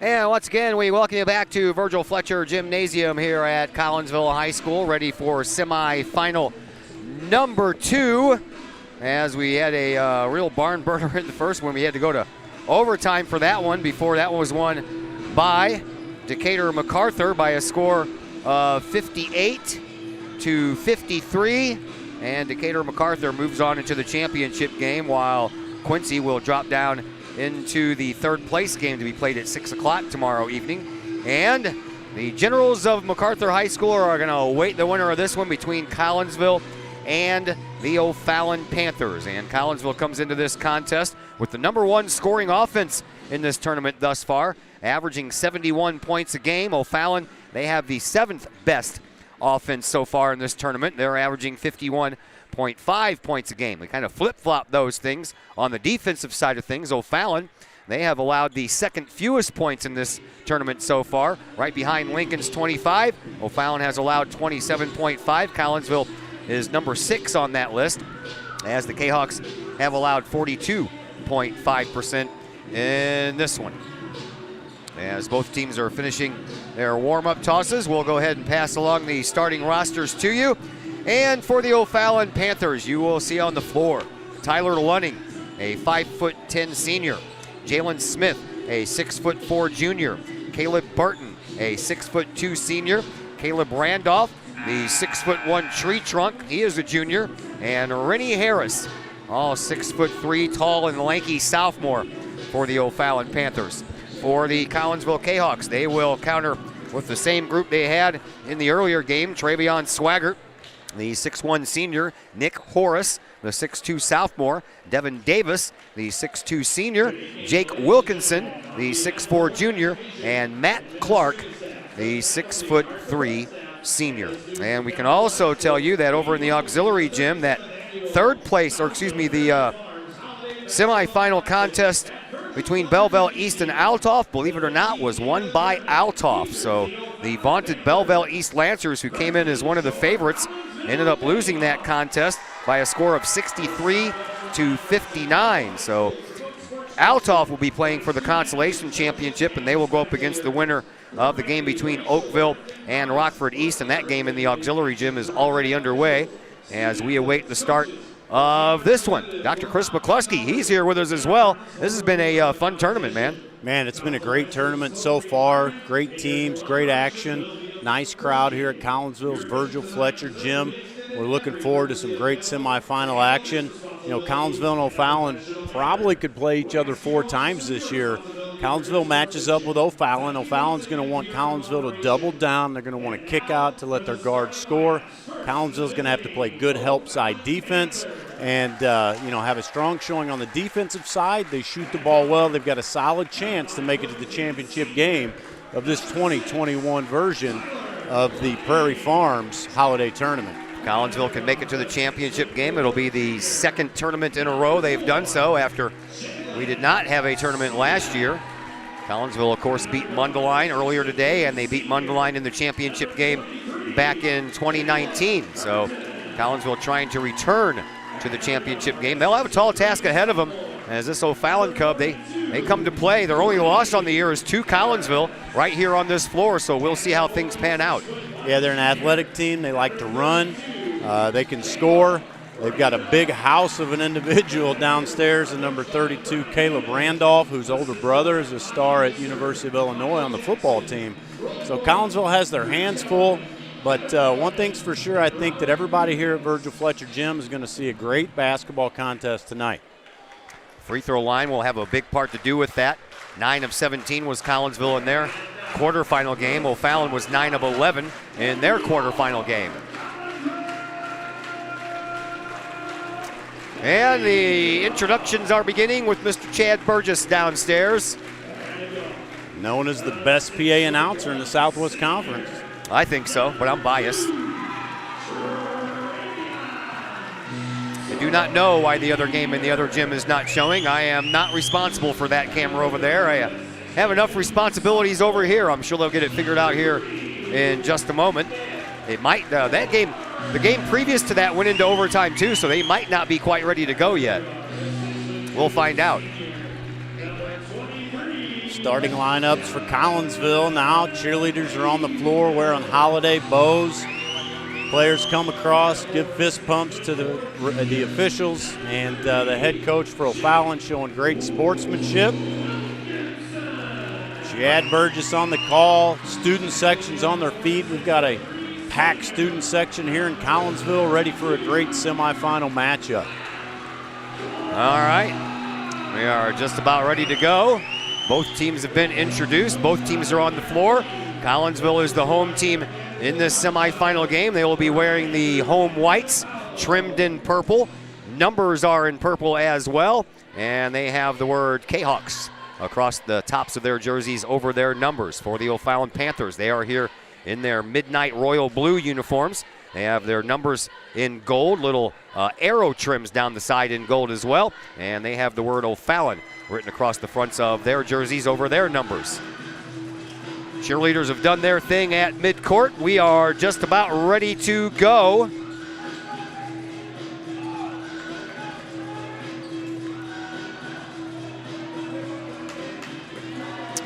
And once again, we welcome you back to Virgil Fletcher Gymnasium here at Collinsville High School, ready for semifinal number 2. As we had a real barn burner in the first one, we had to go to overtime for that one. Before that one was won by Decatur MacArthur by a score of 58-53. And Decatur MacArthur moves on into the championship game, while Quincy will drop down into the third place game to be played at 6 o'clock tomorrow evening. And the Generals of MacArthur High School are going to await the winner of this one between Collinsville and the O'Fallon Panthers. And Collinsville comes into this contest with the #1 scoring offense in this tournament thus far, averaging 71 points a game. O'Fallon, they have the 7th best offense so far in this tournament. They're averaging 51.5 points a game. We kind of flip-flop those things. On the defensive side of things, O'Fallon, they have allowed the second fewest points in this tournament so far, right behind Lincoln's 25. O'Fallon has allowed 27.5. Collinsville is number 6 on that list, as the K-Hawks have allowed 42.5% in this one. As both teams are finishing their warm-up tosses, we'll go ahead and pass along the starting rosters to you. And for the O'Fallon Panthers, you will see on the floor Tyler Lunning, a 5'10" senior. Jalen Smith, a 6'4" junior. Caleb Burton, a 6'2" senior. Caleb Randolph, the 6'1" tree trunk. He is a junior. And Rennie Harris, all 6'3", tall and lanky sophomore for the O'Fallon Panthers. For the Collinsville K-Hawks, they will counter with the same group they had in the earlier game. Travion Swaggart, the 6'1" senior. Nick Horace, the 6'2" sophomore. Devin Davis, the 6'2" senior. Jake Wilkinson, the 6'4" junior. And Matt Clark, the 6'3" senior. And we can also tell you that over in the auxiliary gym, that the semifinal contest between Belleville East and Altoff, believe it or not, was won by Altoff. So the vaunted Belleville East Lancers, who came in as one of the favorites, ended up losing that contest by a score of 63-59. So Altoff will be playing for the consolation championship, and they will go up against the winner of the game between Oakville and Rockford East. And that game in the auxiliary gym is already underway as we await the start of this one. Dr. Chris McCluskey, he's here with us as well. This has been a fun tournament, man. Man, it's been a great tournament so far. Great teams, great action. Nice crowd here at Collinsville's Virgil Fletcher Gym. We're looking forward to some great semifinal action. You know, Collinsville and O'Fallon probably could play each other 4 times this year. Collinsville matches up with O'Fallon. O'Fallon's going to want Collinsville to double down. They're going to want to kick out to let their guards score. Collinsville's going to have to play good help side defense and, have a strong showing on the defensive side. They shoot the ball well. They've got a solid chance to make it to the championship game of this 2021 version of the Prairie Farms Holiday Tournament. Collinsville can make it to the championship game. It'll be the 2nd tournament in a row they've done so, after we did not have a tournament last year. Collinsville, of course, beat Mundelein earlier today, and they beat Mundelein in the championship game back in 2019. So Collinsville trying to return to the championship game. They'll have a tall task ahead of them, as this O'Fallon Cub, they come to play. Their only loss on the year is to Collinsville right here on this floor, so we'll see how things pan out. Yeah, they're an athletic team. They like to run. They can score. They've got a big house of an individual downstairs, the number 32, Caleb Randolph, whose older brother is a star at University of Illinois on the football team. So Collinsville has their hands full, but one thing's for sure, I think that everybody here at Virgil Fletcher Gym is going to see a great basketball contest tonight. Free throw line will have a big part to do with that. 9 of 17 was Collinsville in their quarterfinal game. O'Fallon was 9 of 11 in their quarterfinal game. And the introductions are beginning with Mr. Chad Burgess downstairs. Known as the best PA announcer in the Southwest Conference. I think so, but I'm biased. I do not know why the other game in the other gym is not showing. I am not responsible for that camera over there. I have enough responsibilities over here. I'm sure they'll get it figured out here in just a moment. It might, the game previous to that went into overtime too, so they might not be quite ready to go yet. We'll find out. Starting lineups for Collinsville now. Cheerleaders are on the floor wearing holiday bows. Players come across, give fist pumps to the officials, and the head coach for O'Fallon showing great sportsmanship. Chad Burgess on the call. Student section's on their feet. We've got a packed student section here in Collinsville ready for a great semifinal matchup. All right, we are just about ready to go. Both teams have been introduced. Both teams are on the floor. Collinsville is the home team in this semifinal game. They will be wearing the home whites, trimmed in purple. Numbers are in purple as well, and they have the word K-Hawks across the tops of their jerseys over their numbers. For the O'Fallon Panthers, they are here in their midnight royal blue uniforms. They have their numbers in gold, little arrow trims down the side in gold as well, and they have the word O'Fallon written across the fronts of their jerseys over their numbers. Cheerleaders have done their thing at midcourt. We are just about ready to go.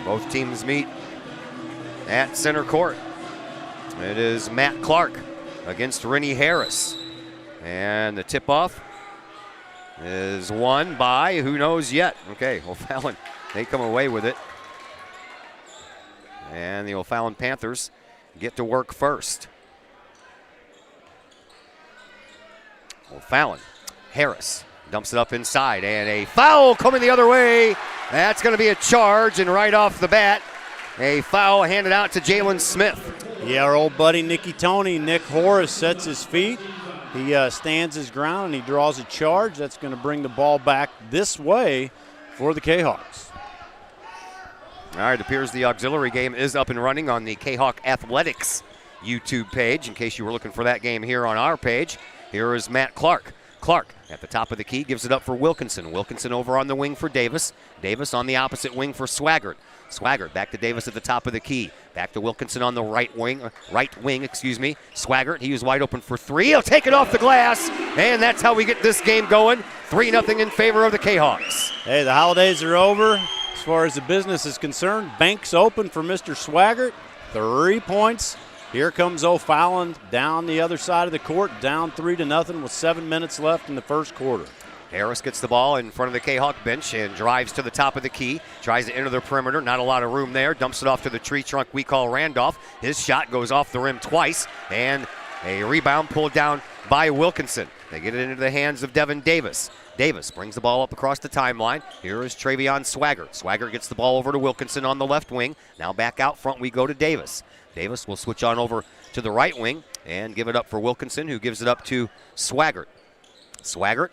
Both teams meet at center court. It is Matt Clark against Rennie Harris. And the tip-off is won by who knows yet. Okay, O'Fallon, they come away with it. And the O'Fallon Panthers get to work first. O'Fallon, Harris dumps it up inside, and a foul coming the other way. That's going to be a charge, and right off the bat, a foul handed out to Jalen Smith. Yeah, our old buddy Nicky Tony, Nick Horace, sets his feet. He stands his ground, and he draws a charge. That's going to bring the ball back this way for the K-Hawks. All right, it appears the auxiliary game is up and running on the K-Hawk Athletics YouTube page, in case you were looking for that game here on our page. Here is Matt Clark. Clark at the top of the key gives it up for Wilkinson. Wilkinson over on the wing for Davis. Davis on the opposite wing for Swaggart. Swaggart back to Davis at the top of the key. Back to Wilkinson on the right wing. Swaggart, he was wide open for three. He'll take it off the glass, and that's how we get this game going. 3-0 in favor of the K-Hawks. Hey, the holidays are over. As far as the business is concerned, bank's open for Mr. Swaggart. 3 points. Here comes O'Fallon down the other side of the court, down 3-0 with 7 minutes left in the first quarter. Harris gets the ball in front of the K-Hawk bench and drives to the top of the key. Tries to enter the perimeter. Not a lot of room there. Dumps it off to the tree trunk we call Randolph. His shot goes off the rim twice, and a rebound pulled down by Wilkinson. They get it into the hands of Devin Davis. Davis brings the ball up across the timeline. Here is Travion Swaggart. Swaggart gets the ball over to Wilkinson on the left wing. Now back out front we go to Davis. Davis will switch on over to the right wing and give it up for Wilkinson, who gives it up to Swaggart. Swaggart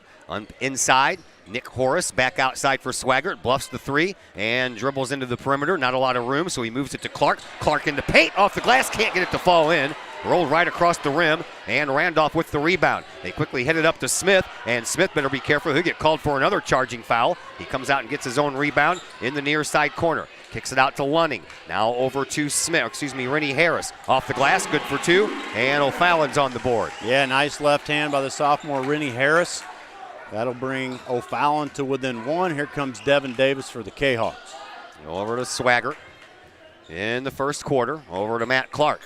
inside. Nick Horace back outside for Swaggart. Bluffs the three and dribbles into the perimeter. Not a lot of room, so he moves it to Clark. Clark in the paint, off the glass, can't get it to fall in. Rolled right across the rim, and Randolph with the rebound. They quickly head it up to Smith, and Smith better be careful. He'll get called for another charging foul. He comes out and gets his own rebound in the near side corner. Kicks it out to Lunning. Now over to Rennie Harris. Off the glass, good for two, and O'Fallon's on the board. Yeah, nice left hand by the sophomore Rennie Harris. That'll bring O'Fallon to within one. Here comes Devin Davis for the K-Hawks. Over to Swaggart in the first quarter. Over to Matt Clark.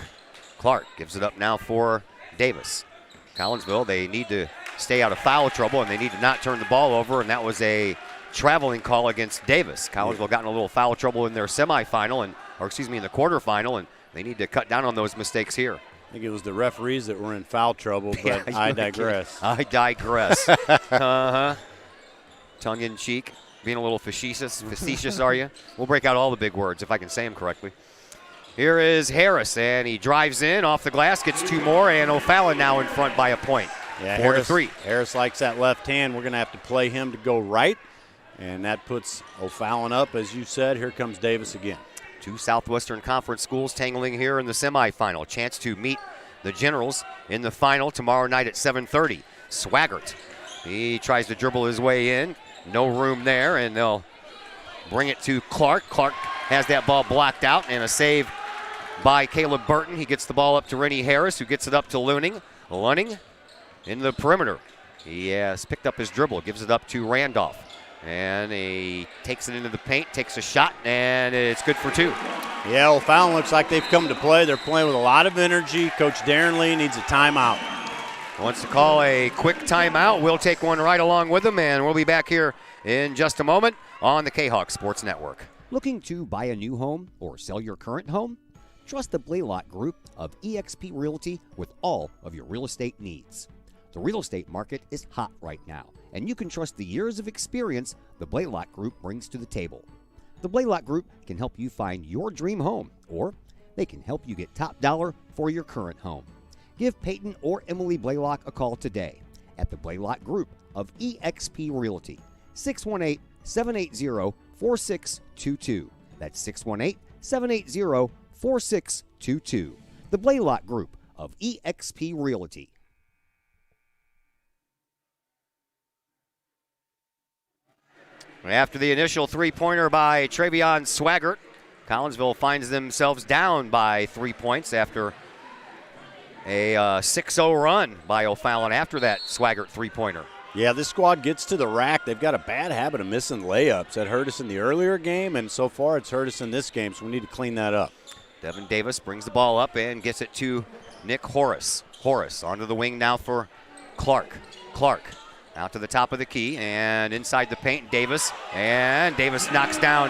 Clark gives it up now for Davis. Collinsville, they need to stay out of foul trouble, and they need to not turn the ball over, and that was a traveling call against Davis. Collinsville got in a little foul trouble in their semifinal, in the quarterfinal, and they need to cut down on those mistakes here. I think it was the referees that were in foul trouble, but Yeah, I digress. I digress. Tongue in cheek, being a little facetious, are you? We'll break out all the big words if I can say them correctly. Here is Harris, and he drives in off the glass, gets two more, and O'Fallon now in front by a point. Yeah, 4-3. Harris likes that left hand. We're going to have to play him to go right, and that puts O'Fallon up. As you said, here comes Davis again. Two Southwestern Conference schools tangling here in the semifinal. Chance to meet the Generals in the final tomorrow night at 7:30. Swaggart, he tries to dribble his way in. No room there, and they'll bring it to Clark. Clark has that ball blocked out, and a save by Caleb Burton. He gets the ball up to Rennie Harris, who gets it up to Lunning. Lunning in the perimeter. He has picked up his dribble, gives it up to Randolph. And he takes it into the paint, takes a shot, and it's good for 2. Yeah, O'Fallon looks like they've come to play. They're playing with a lot of energy. Coach Darren Lee needs a timeout. Wants to call a quick timeout. We'll take one right along with him, and we'll be back here in just a moment on the K-Hawk Sports Network. Looking to buy a new home or sell your current home? Trust the Blaylock Group of eXp Realty with all of your real estate needs. The real estate market is hot right now, and you can trust the years of experience the Blaylock Group brings to the table. The Blaylock Group can help you find your dream home, or they can help you get top dollar for your current home. Give Peyton or Emily Blaylock a call today at the Blaylock Group of eXp Realty, 618-780-4622. That's 618-780-4622. The Blaylock Group of eXp Realty. After the initial three-pointer by Travion Swaggart, Collinsville finds themselves down by 3 points after a 6-0 run by O'Fallon after that Swaggart three-pointer. Yeah, this squad gets to the rack. They've got a bad habit of missing layups. That hurt us in the earlier game, and so far it's hurt us in this game, so we need to clean that up. Devin Davis brings the ball up and gets it to Nick Horace. Horace onto the wing now for Clark. Clark out to the top of the key and inside the paint, Davis. And Davis knocks down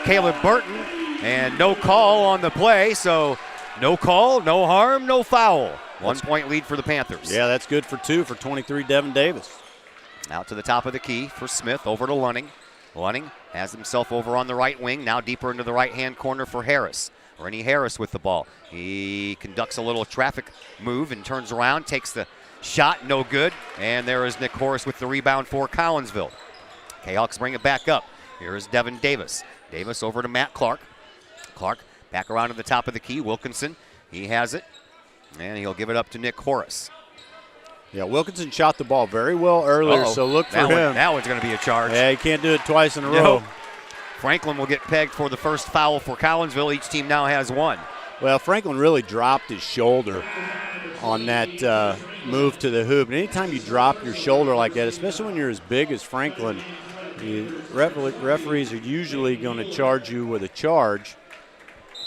Caleb Burton, and no call on the play, so no call, no harm, no foul. 1 point lead for the Panthers. Yeah, that's good for 2 for 23, Devin Davis. Out to the top of the key for Smith, over to Lunning. Lunning has himself over on the right wing, now deeper into the right-hand corner for Harris. Rennie Harris with the ball. He conducts a little traffic move and turns around, takes the shot, no good. And there is Nick Horace with the rebound for Collinsville. K-Hawks bring it back up. Here is Devin Davis. Davis over to Matt Clark. Clark back around to the top of the key. Wilkinson, he has it. And he'll give it up to Nick Horace. Yeah, Wilkinson shot the ball very well earlier, so look for him. That one's going to be a charge. Yeah, he can't do it twice in a row. Franklin will get pegged for the first foul for Collinsville. Each team now has 1. Well, Franklin really dropped his shoulder on that move to the hoop. And anytime you drop your shoulder like that, especially when you're as big as Franklin, the referees are usually going to charge you with a charge.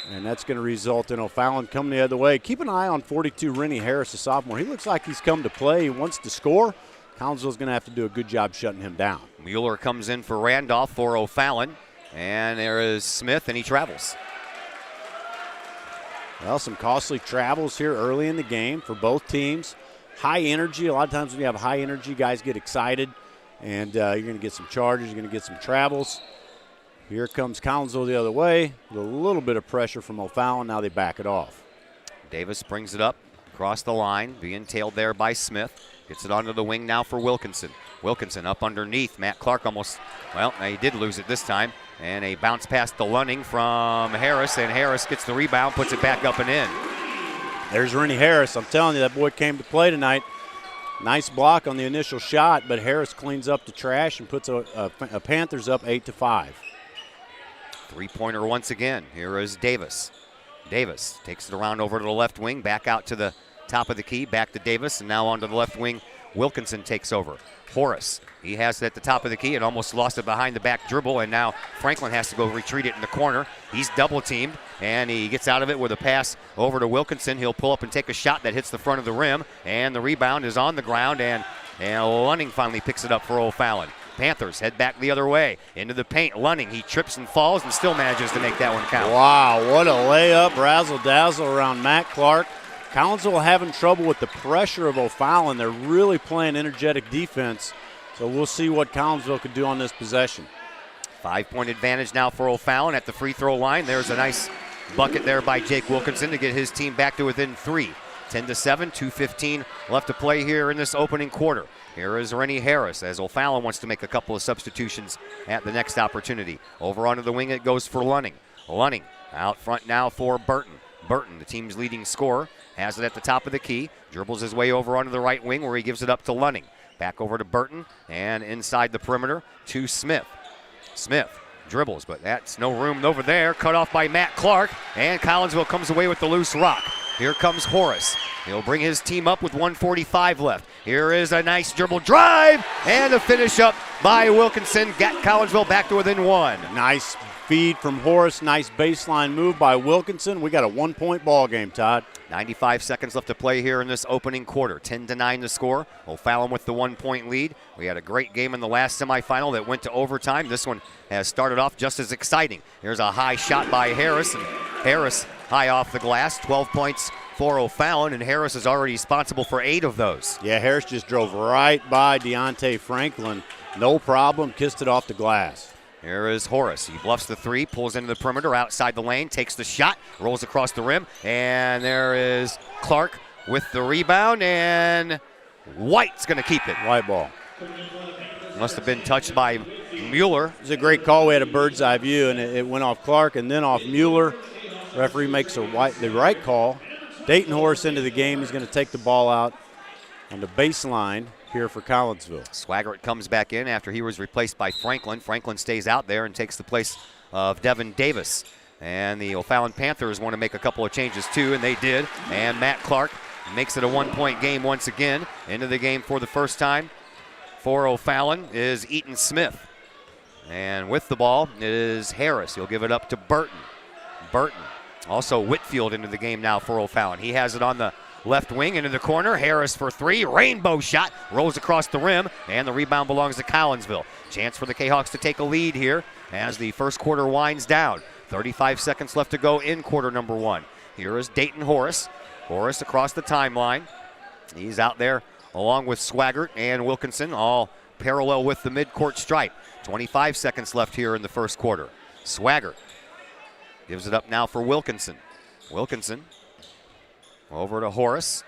And that's going to result in O'Fallon coming the other way. Keep an eye on 42, Rennie Harris, the sophomore. He looks like he's come to play. He wants to score. Collinsville's going to have to do a good job shutting him down. Mueller comes in for Randolph for O'Fallon. And there is Smith, and he travels. Well, some costly travels here early in the game for both teams. High energy. A lot of times when you have high energy, guys get excited. And you're going to get some charges. You're going to get some travels. Here comes Collinsville the other way. With a little bit of pressure from O'Fallon. Now they back it off. Davis brings it up across the line, being tailed there by Smith. Gets it onto the wing now for Wilkinson. Wilkinson up underneath. Matt Clark almost, well, he did lose it this time. And a bounce pass to Lunning from Harris, and Harris gets the rebound, puts it back up and in. There's Rennie Harris. I'm telling you, that boy came to play tonight. Nice block on the initial shot, but Harris cleans up the trash and puts a Panthers up 8-5. Three-pointer once again. Here is Davis. Davis takes it around over to the left wing, back out to the top of the key, back to Davis, and now onto the left wing. Wilkinson takes over. Horace, he has it at the top of the key and almost lost it behind the back dribble, and now Franklin has to go retreat it in the corner. He's double-teamed, and he gets out of it with a pass over to Wilkinson. He'll pull up and take a shot that hits the front of the rim, and the rebound is on the ground, and Lunning finally picks it up for O'Fallon. Panthers head back the other way into the paint. Lunning, he trips and falls and still manages to make that one count. Wow, what a layup, razzle-dazzle around Matt Clark. Collinsville having trouble with the pressure of O'Fallon. They're really playing energetic defense, so we'll see what Collinsville could do on this possession. 5-point advantage now for O'Fallon at the free throw line. There's a nice bucket there by Jake Wilkinson to get his team back to within 3. 10-7, 2:15 left to play here in this opening quarter. Here is Rennie Harris as O'Fallon wants to make a couple of substitutions at the next opportunity. Over onto the wing it goes for Lunning. Lunning out front now for Burton. Burton, the team's leading scorer, has it at the top of the key, dribbles his way over onto the right wing where he gives it up to Lunning. Back over to Burton, and inside the perimeter to Smith. Smith dribbles, but that's no room over there. Cut off by Matt Clark, and Collinsville comes away with the loose rock. Here comes Horace. He'll bring his team up with 1:45 left. Here is a nice dribble drive and a finish up by Wilkinson. Got Collinsville back to within one. Nice feed from Horace. Nice baseline move by Wilkinson. We got a 1-point ball game, Todd. 95 seconds left to play here in this opening quarter. 10-9 the score. O'Fallon with the 1-point lead. We had a great game in the last semifinal that went to overtime. This one has started off just as exciting. Here's a high shot by Harris, and Harris high off the glass. 12 points for O'Fallon, and Harris is already responsible for 8 of those. Yeah, Harris just drove right by Deontay Franklin. No problem, kissed it off the glass. Here is Horace. He bluffs the three, pulls into the perimeter outside the lane, takes the shot, rolls across the rim, and there is Clark with the rebound, and White's going to keep it. White ball. Must have been touched by Mueller. It was a great call. We had a bird's eye view, and it went off Clark and then off Mueller. Referee makes the right call. Dayton Horace into the game. He's going to take the ball out on the baseline here for Collinsville. Swaggart comes back in after he was replaced by Franklin. Franklin stays out there and takes the place of Devin Davis. And the O'Fallon Panthers want to make a couple of changes too, and they did. And Matt Clark makes it a 1-point game once again. Into the game for the first time for O'Fallon is Eaton Smith. And with the ball is Harris. He'll give it up to Burton. Burton. Also Whitfield into the game now for O'Fallon. He has it on the left wing into the corner. Harris for three. Rainbow shot. Rolls across the rim. And the rebound belongs to Collinsville. Chance for the K-Hawks to take a lead here as the first quarter winds down. 35 seconds left to go in quarter number one. Here is Dayton Horace. Horace across the timeline. He's out there along with Swaggart and Wilkinson, all parallel with the midcourt stripe. 25 seconds left here in the first quarter. Swaggart gives it up now for Wilkinson. Wilkinson over to Horace.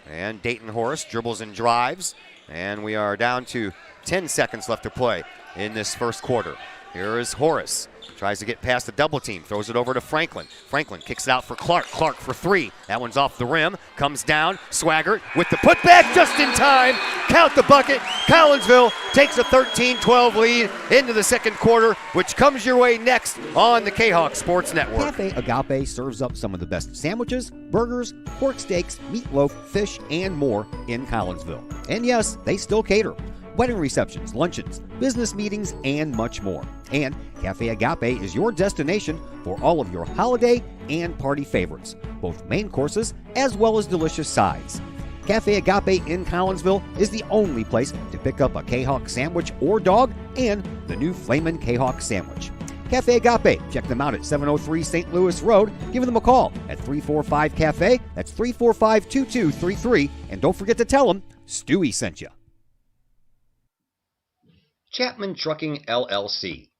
And Dayton Horace dribbles and drives. And we are down to 10 seconds left to play in this first quarter. Here is Horace. Tries to get past the double team. Throws it over to Franklin. Franklin kicks it out for Clark. Clark for three. That one's off the rim. Comes down. Swaggart with the putback just in time. Count the bucket. Collinsville takes a 13-12 lead into the second quarter, which comes your way next on the K-Hawk Sports Network. Cafe Agape serves up some of the best sandwiches, burgers, pork steaks, meatloaf, fish, and more in Collinsville. And yes, they still cater. Wedding receptions, luncheons, business meetings, and much more. And Cafe Agape is your destination for all of your holiday and party favorites, both main courses as well as delicious sides. Cafe Agape in Collinsville is the only place to pick up a K-Hawk sandwich or dog and the new Flamin' K-Hawk sandwich. Cafe Agape, check them out at 703 St. Louis Road. Give them a call at 345-CAFE. That's 345-2233. And don't forget to tell them Stewie sent you. Chapman Trucking, LLC.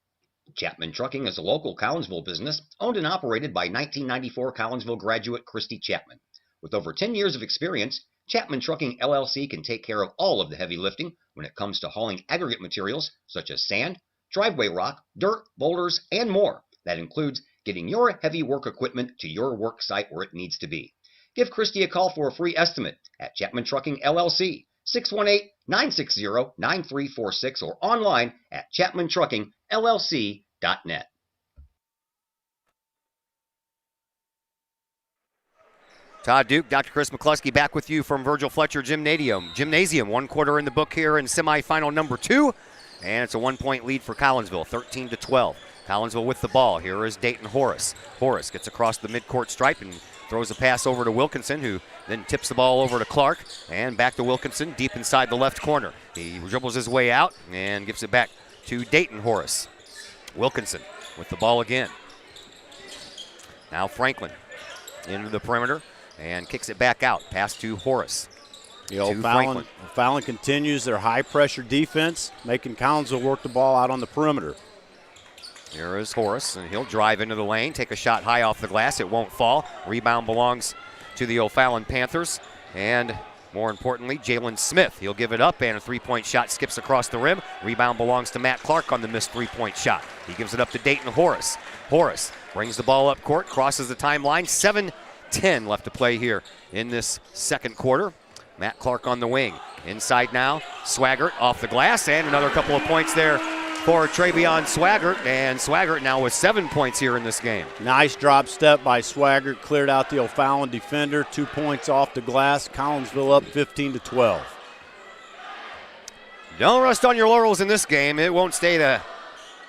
Chapman Trucking is a local Collinsville business owned and operated by 1994 Collinsville graduate Christy Chapman. With over 10 years of experience, Chapman Trucking, LLC can take care of all of the heavy lifting when it comes to hauling aggregate materials such as sand, driveway rock, dirt, boulders, and more. That includes getting your heavy work equipment to your work site where it needs to be. Give Christy a call for a free estimate at Chapman Trucking, LLC. 618-960-9346 or online at chapmantruckingllc.net. Todd Duke, Dr. Chris McCluskey back with you from Virgil Fletcher Gymnasium. 1 quarter in the book here in semifinal number 2. And it's a 1-point lead for Collinsville, 13-12. Collinsville with the ball. Here is Dayton Horace. Horace gets across the midcourt stripe and throws a pass over to Wilkinson, who then tips the ball over to Clark. And back to Wilkinson, deep inside the left corner. He dribbles his way out and gives it back to Dayton Horace. Wilkinson with the ball again. Now Franklin into the perimeter and kicks it back out. Pass to Horace. O'Fallon continues their high-pressure defense, making Collinsville work the ball out on the perimeter. Here is Horace, and he'll drive into the lane, take a shot high off the glass. It won't fall. Rebound belongs to the O'Fallon Panthers. And more importantly, Jalen Smith. He'll give it up, and a three-point shot skips across the rim. Rebound belongs to Matt Clark on the missed three-point shot. He gives it up to Dayton Horace. Horace brings the ball up court, crosses the timeline. 7:10 left to play here in this second quarter. Matt Clark on the wing. Inside now, Swaggart off the glass, and another couple of points there for Travion Swaggart, and Swaggart now with 7 points here in this game. Nice drop step by Swaggart, cleared out the O'Fallon defender, 2 points off the glass. Collinsville up 15-12. Don't rest on your laurels in this game. It won't stay the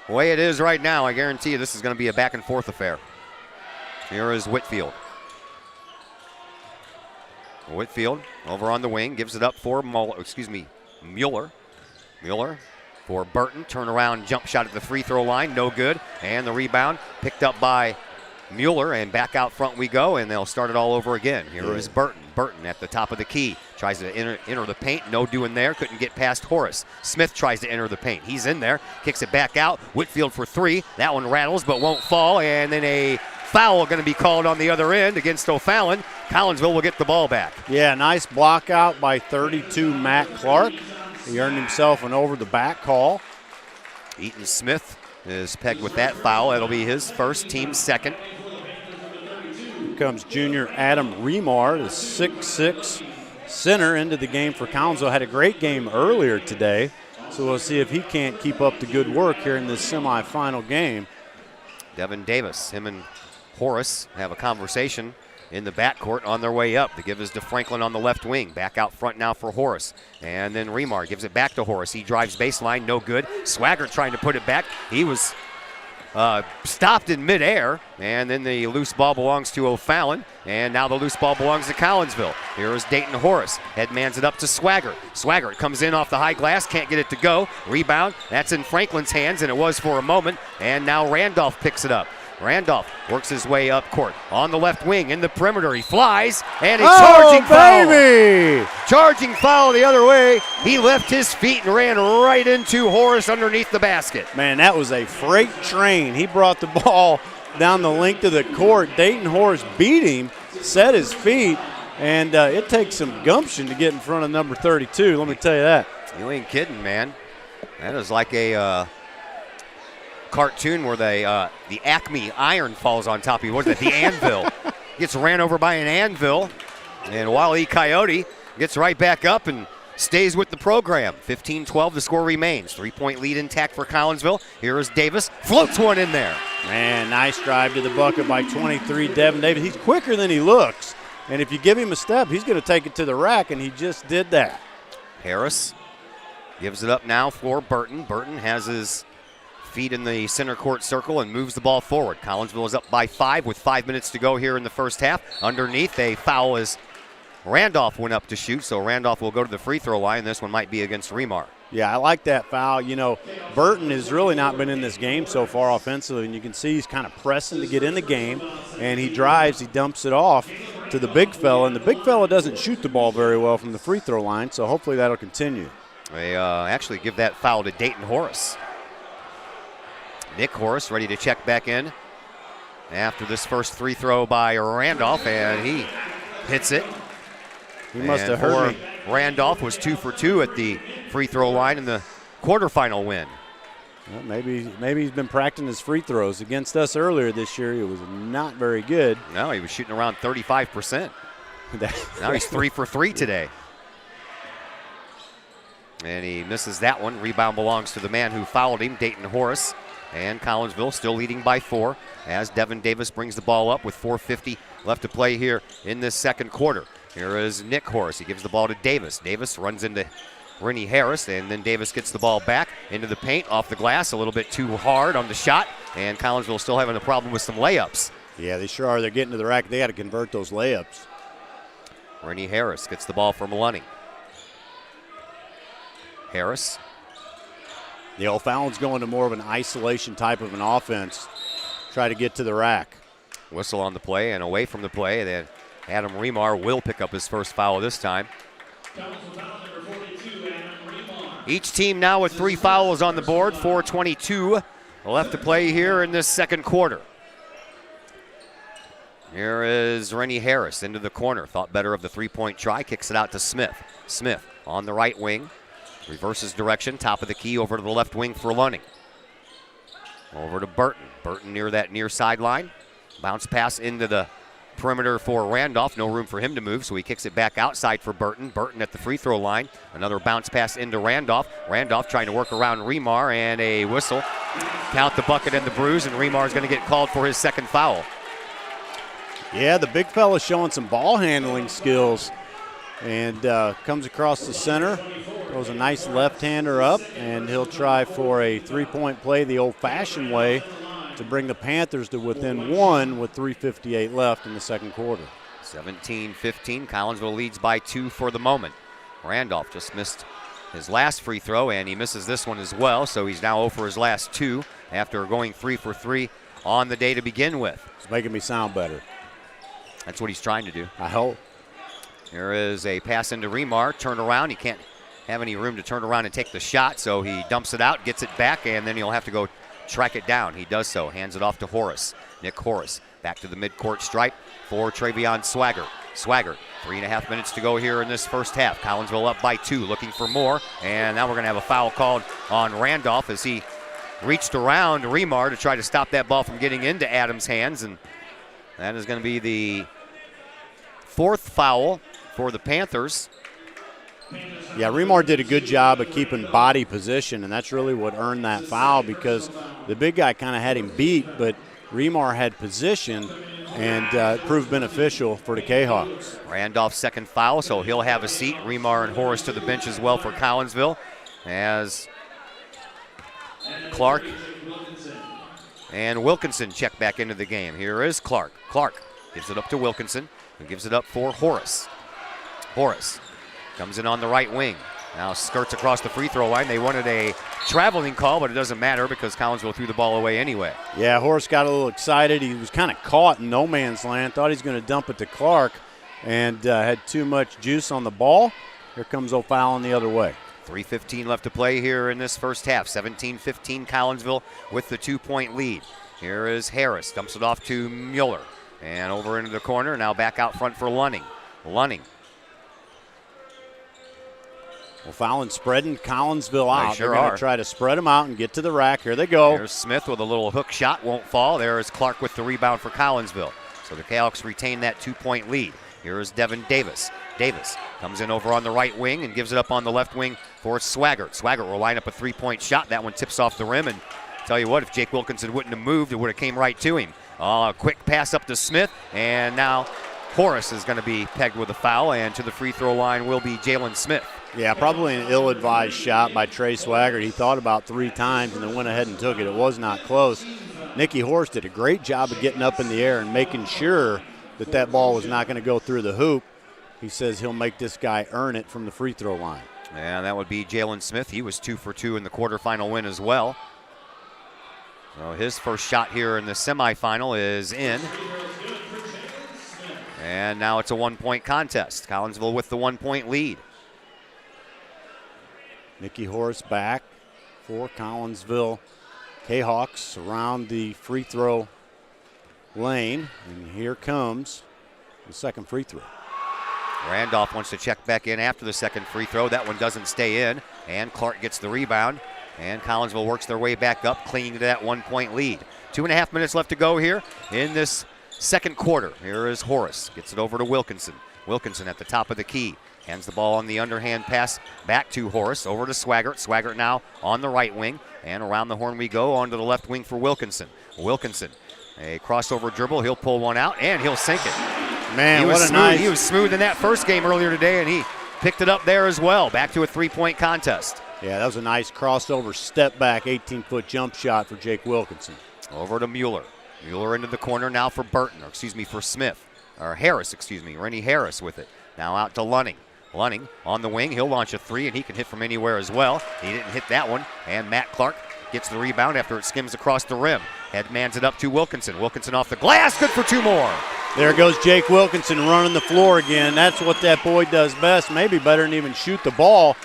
way it is right now. I guarantee you this is going to be a back and forth affair. Here is Whitfield. Whitfield over on the wing, gives it up for Mueller. Mueller for Burton. Turnaround jump shot at the free throw line, no good. And the rebound picked up by Mueller, and back out front we go, and they'll start it all over again. Here is Burton. Burton at the top of the key. Tries to enter the paint. No doing there. Couldn't get past Horace. Smith tries to enter the paint. He's in there. Kicks it back out. Whitfield for 3. That one rattles but won't fall. And then a foul going to be called on the other end against O'Fallon. Collinsville will get the ball back. Yeah, nice block out by 32 Matt Clark. He earned himself an over-the-back call. Eaton Smith is pegged with that foul. That'll be his first, team second. Here comes junior Adam Remar, the 6'6" center, into the game for Collinsville. Had a great game earlier today, so we'll see if he can't keep up the good work here in this semifinal game. Devin Davis, him and Horace have a conversation in the backcourt on their way up. The give is to Franklin on the left wing. Back out front now for Horace. And then Remar gives it back to Horace. He drives baseline, no good. Swaggart trying to put it back. He was stopped in midair, and then the loose ball belongs to O'Fallon, and now the loose ball belongs to Collinsville. Here is Dayton Horace. Headmans it up to Swaggart. Swaggart comes in off the high glass, can't get it to go. Rebound, that's in Franklin's hands, and it was for a moment, and now Randolph picks it up. Randolph works his way up court. On the left wing, in the perimeter, he flies, and a charging baby! foul. Charging foul the other way. He left his feet and ran right into Horace underneath the basket. Man, that was a freight train. He brought the ball down the length of the court. Dayton Horace beat him, set his feet, and it takes some gumption to get in front of number 32, let me tell you that. You ain't kidding, man. That is like a cartoon where the Acme iron falls on top of you. What is that? The anvil. Gets ran over by an anvil, and Wile E. Coyote gets right back up and stays with the program. 15-12, the score remains. 3-point lead intact for Collinsville. Here is Davis. Floats one in there. Man, nice drive to the bucket by 23, Devin Davis. He's quicker than he looks, and if you give him a step, he's going to take it to the rack, and he just did that. Harris gives it up now for Burton. Burton has his feet in the center court circle and moves the ball forward. Collinsville is up by 5 with 5 minutes to go here in the first half. Underneath, a foul as Randolph went up to shoot, so Randolph will go to the free throw line. This one might be against Remar. Yeah, I like that foul. You know, Burton has really not been in this game so far offensively, and you can see he's kind of pressing to get in the game, and he drives, he dumps it off to the big fella, and the big fella doesn't shoot the ball very well from the free throw line, so hopefully that'll continue. They actually give that foul to Dayton Horace. Nick Horace ready to check back in after this first free throw by Randolph, and he hits it. He must have heard me. Randolph was 2 for 2 at the free throw line in the quarterfinal win. Well, maybe he's been practicing his free throws. Against us earlier this year, he was not very good. No, he was shooting around 35%. Now he's 3 for 3 today. And he misses that one. Rebound belongs to the man who fouled him, Dayton Horace. And Collinsville still leading by 4 as Devin Davis brings the ball up with 4:50 left to play here in this second quarter. Here is Nick Horace. He gives the ball to Davis. Davis runs into Rennie Harris, and then Davis gets the ball back into the paint, off the glass, a little bit too hard on the shot, and Collinsville still having a problem with some layups. Yeah, they sure are. They're getting to the rack. They got to convert those layups. Rennie Harris gets the ball from Lunny. Harris. The O'Fallon's going to more of an isolation type of an offense. Try to get to the rack. Whistle on the play and away from the play. Then Adam Remar will pick up his first foul this time. Each team now with 3 fouls on the board. 4:22 left to play here in this second quarter. Here is Rennie Harris into the corner. Thought better of the three-point try. Kicks it out to Smith. Smith on the right wing. Reverses direction, top of the key over to the left wing for Lunning. Over to Burton. Burton near that near sideline. Bounce pass into the perimeter for Randolph. No room for him to move, so he kicks it back outside for Burton. Burton at the free throw line. Another bounce pass into Randolph. Randolph trying to work around Remar, and a whistle. Count the bucket and the bruise, and Remar is going to get called for his second foul. Yeah, the big fella's showing some ball handling skills. And comes across the center, throws a nice left-hander up, and he'll try for a three-point play the old-fashioned way to bring the Panthers to within one with 3:58 left in the second quarter. 17-15, Collinsville leads by 2 for the moment. Randolph just missed his last free throw, and he misses this one as well, so he's now 0 for his last 2 after going 3 for 3 on the day to begin with. It's making me sound better. That's what he's trying to do. I hope. Here is a pass into Remar, turn around. He can't have any room to turn around and take the shot, so he dumps it out, gets it back, and then he'll have to go track it down. He does so, hands it off to Horace. Nick Horace back to the midcourt stripe for Travion Swaggart. Swaggart, 3.5 minutes to go here in this first half. Collinsville up by 2, looking for more, and now we're going to have a foul called on Randolph as he reached around Remar to try to stop that ball from getting into Adams' hands, and that is going to be the 4th foul for the Panthers. Yeah, Remar did a good job of keeping body position, and that's really what earned that foul because the big guy kind of had him beat, but Remar had position, and it proved beneficial for the K-Hawks. Randolph's second foul, so he'll have a seat. Remar and Horace to the bench as well for Collinsville as Clark and Wilkinson check back into the game. Here is Clark. Clark gives it up to Wilkinson, who gives it up for Horace. Horace comes in on the right wing. Now skirts across the free throw line. They wanted a traveling call, but it doesn't matter because Collinsville threw the ball away anyway. Yeah, Horace got a little excited. He was kind of caught in no man's land. Thought he was going to dump it to Clark and had too much juice on the ball. Here comes O'Fallon the other way. 3:15 left to play here in this first half. 17-15 Collinsville with the 2-point lead. Here is Harris. Dumps it off to Mueller. And over into the corner. Now back out front for Lunning. Lunning. O'Fallon spreading Collinsville out. Sure They're going to try to spread them out and get to the rack. Here they go. There's Smith with a little hook shot. Won't fall. There is Clark with the rebound for Collinsville. So the K-Hawks retain that 2-point lead. Here is Devin Davis. Davis comes in over on the right wing and gives it up on the left wing for Swaggart. Swaggart will line up a 3-point shot. That one tips off the rim, and tell you what, if Jake Wilkinson wouldn't have moved, it would have came right to him. A quick pass up to Smith, and now Horace is going to be pegged with a foul, and to the free throw line will be Jalen Smith. Yeah, probably an ill-advised shot by Trey Swaggart. He thought about 3 times and then went ahead and took it. It was not close. Nicky Horace did a great job of getting up in the air and making sure that that ball was not going to go through the hoop. He says he'll make this guy earn it from the free throw line. And that would be Jalen Smith. He was 2 for 2 in the quarterfinal win as well. So his first shot here in the semifinal is in. And now it's a 1-point contest. Collinsville with the 1-point lead. Nicky Horace back for Collinsville. K-Hawks around the free throw lane. And here comes the second free throw. Randolph wants to check back in after the second free throw. That one doesn't stay in. And Clark gets the rebound. And Collinsville works their way back up, clinging to that 1-point lead. 2.5 minutes left to go here in this second quarter. Here is Horace. Gets it over to Wilkinson. Wilkinson at the top of the key. Hands the ball on the underhand pass back to Horace. Over to Swaggart. Swaggart now on the right wing. And around the horn we go onto the left wing for Wilkinson. Wilkinson, a crossover dribble. He'll pull one out and he'll sink it. Man, what a nice. He was smooth in that first game earlier today, and he picked it up there as well. Back to a 3-point contest. Yeah, that was a nice crossover step back 18-foot jump shot for Jake Wilkinson. Over to Mueller. Mueller into the corner now for for Smith. Or Harris, Rennie Harris with it. Now out to Lunning. Lunning on the wing. He'll launch a 3, and he can hit from anywhere as well. He didn't hit that one, and Matt Clark gets the rebound after it skims across the rim. Headmans it up to Wilkinson. Wilkinson off the glass. Good for 2 more. There goes Jake Wilkinson running the floor again. That's what that boy does best. Maybe better than even shoot the ball.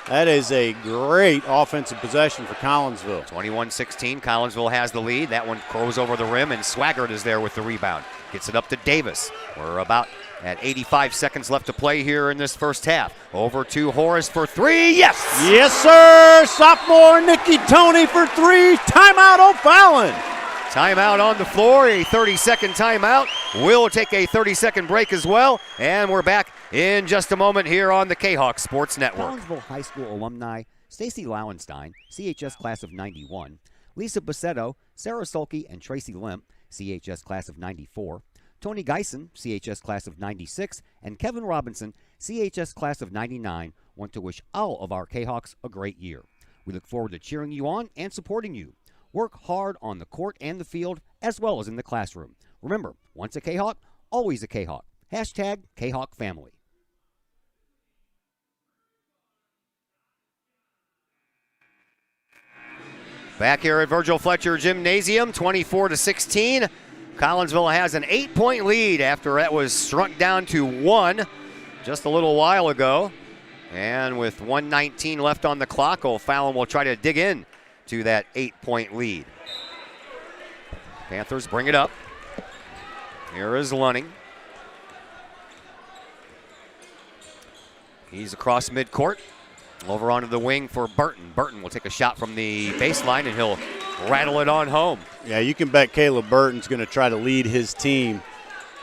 That is a great offensive possession for Collinsville. 21-16, Collinsville has the lead. That one goes over the rim, and Swaggart is there with the rebound. Gets it up to Davis. We're about at 85 seconds left to play here in this first half. Over to Horace for 3. Yes! Yes, sir! Sophomore Nicky Tony for 3. Timeout O'Fallon. Timeout on the floor, a 30-second timeout. We'll take a 30-second break as well, and we're back in just a moment here on the K-Hawk Sports Network. Collinsville High School alumni Stacy Lauenstein, CHS class of 91, Lisa Bassetto, Sarah Sulke, and Tracy Limp, CHS class of 94, Tony Geisen, CHS class of 96, and Kevin Robinson, CHS class of 99, want to wish all of our K-Hawks a great year. We look forward to cheering you on and supporting you. Work hard on the court and the field, as well as in the classroom. Remember, once a K-Hawk, always a K-Hawk. Hashtag K-Hawk family. Back here at Virgil Fletcher Gymnasium, 24-16. Collinsville has an 8-point lead after that was shrunk down to 1 just a little while ago. And with 1:19 left on the clock, O'Fallon will try to dig in to that 8-point lead. Panthers bring it up. Here is Lunning. He's across midcourt. Over onto the wing for Burton. Burton will take a shot from the baseline, and he'll rattle it on home. Yeah, you can bet Caleb Burton's going to try to lead his team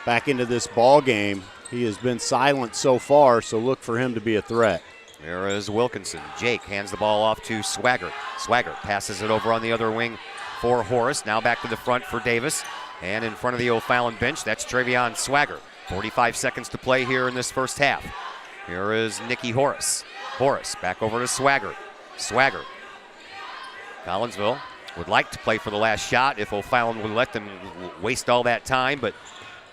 back into this ball game. He has been silent so far, so look for him to be a threat. There is Wilkinson. Jake hands the ball off to Swaggart. Swaggart passes it over on the other wing for Horace. Now back to the front for Davis. And in front of the O'Fallon bench, that's Travion Swaggart. 45 seconds to play here in this first half. Here is Nikki Horace. Horace back over to Swaggart. Swaggart. Collinsville would like to play for the last shot if O'Fallon would let them waste all that time, but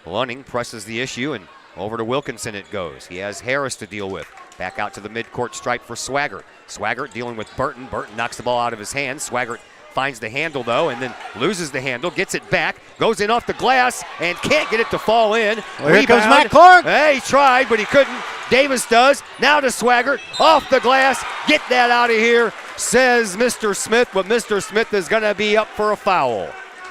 Lunning presses the issue, and over to Wilkinson it goes. He has Harris to deal with. Back out to the midcourt stripe for Swaggart. Swaggart dealing with Burton. Burton knocks the ball out of his hands. Swaggart finds the handle, though, and then loses the handle, gets it back, goes in off the glass, and can't get it to fall in. Well, here comes Matt Clark. Hey, he tried, but he couldn't. Davis does. Now to Swaggart, off the glass. Get that out of here, says Mr. Smith, but Mr. Smith is going to be up for a foul.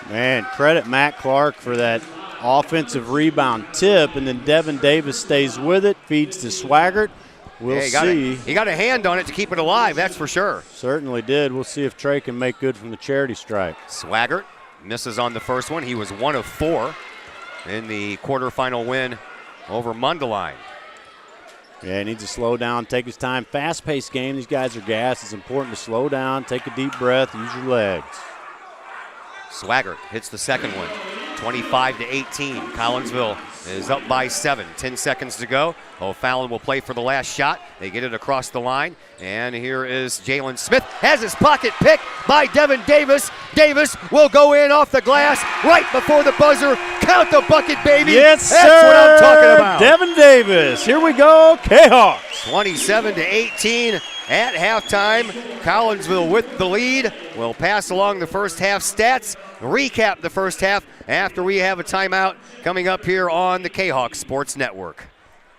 Man, credit Matt Clark for that offensive rebound tip, and then Devin Davis stays with it, feeds to Swaggart. We'll see. He got a hand on it to keep it alive, that's for sure. Certainly did. We'll see if Trey can make good from the charity stripe. Swaggart misses on the first one. He was 1 of 4 in the quarterfinal win over Mundelein. Yeah, he needs to slow down, take his time. Fast-paced game. These guys are gassed. It's important to slow down, take a deep breath, use your legs. Swaggart hits the second one. 25-18. Collinsville is up by 7. 10 seconds to go. O'Fallon will play for the last shot. They get it across the line. And here is Jalen Smith. Has his pocket picked by Devin Davis. Davis will go in off the glass right before the buzzer. Count the bucket, baby. Yes, That's sir. what I'm talking about. Devin Davis. Here we go. K-Hawks. 27-18 at halftime. Collinsville with the lead. We'll pass along the first half stats, recap the first half after we have a timeout coming up here on the K-Hawk Sports Network.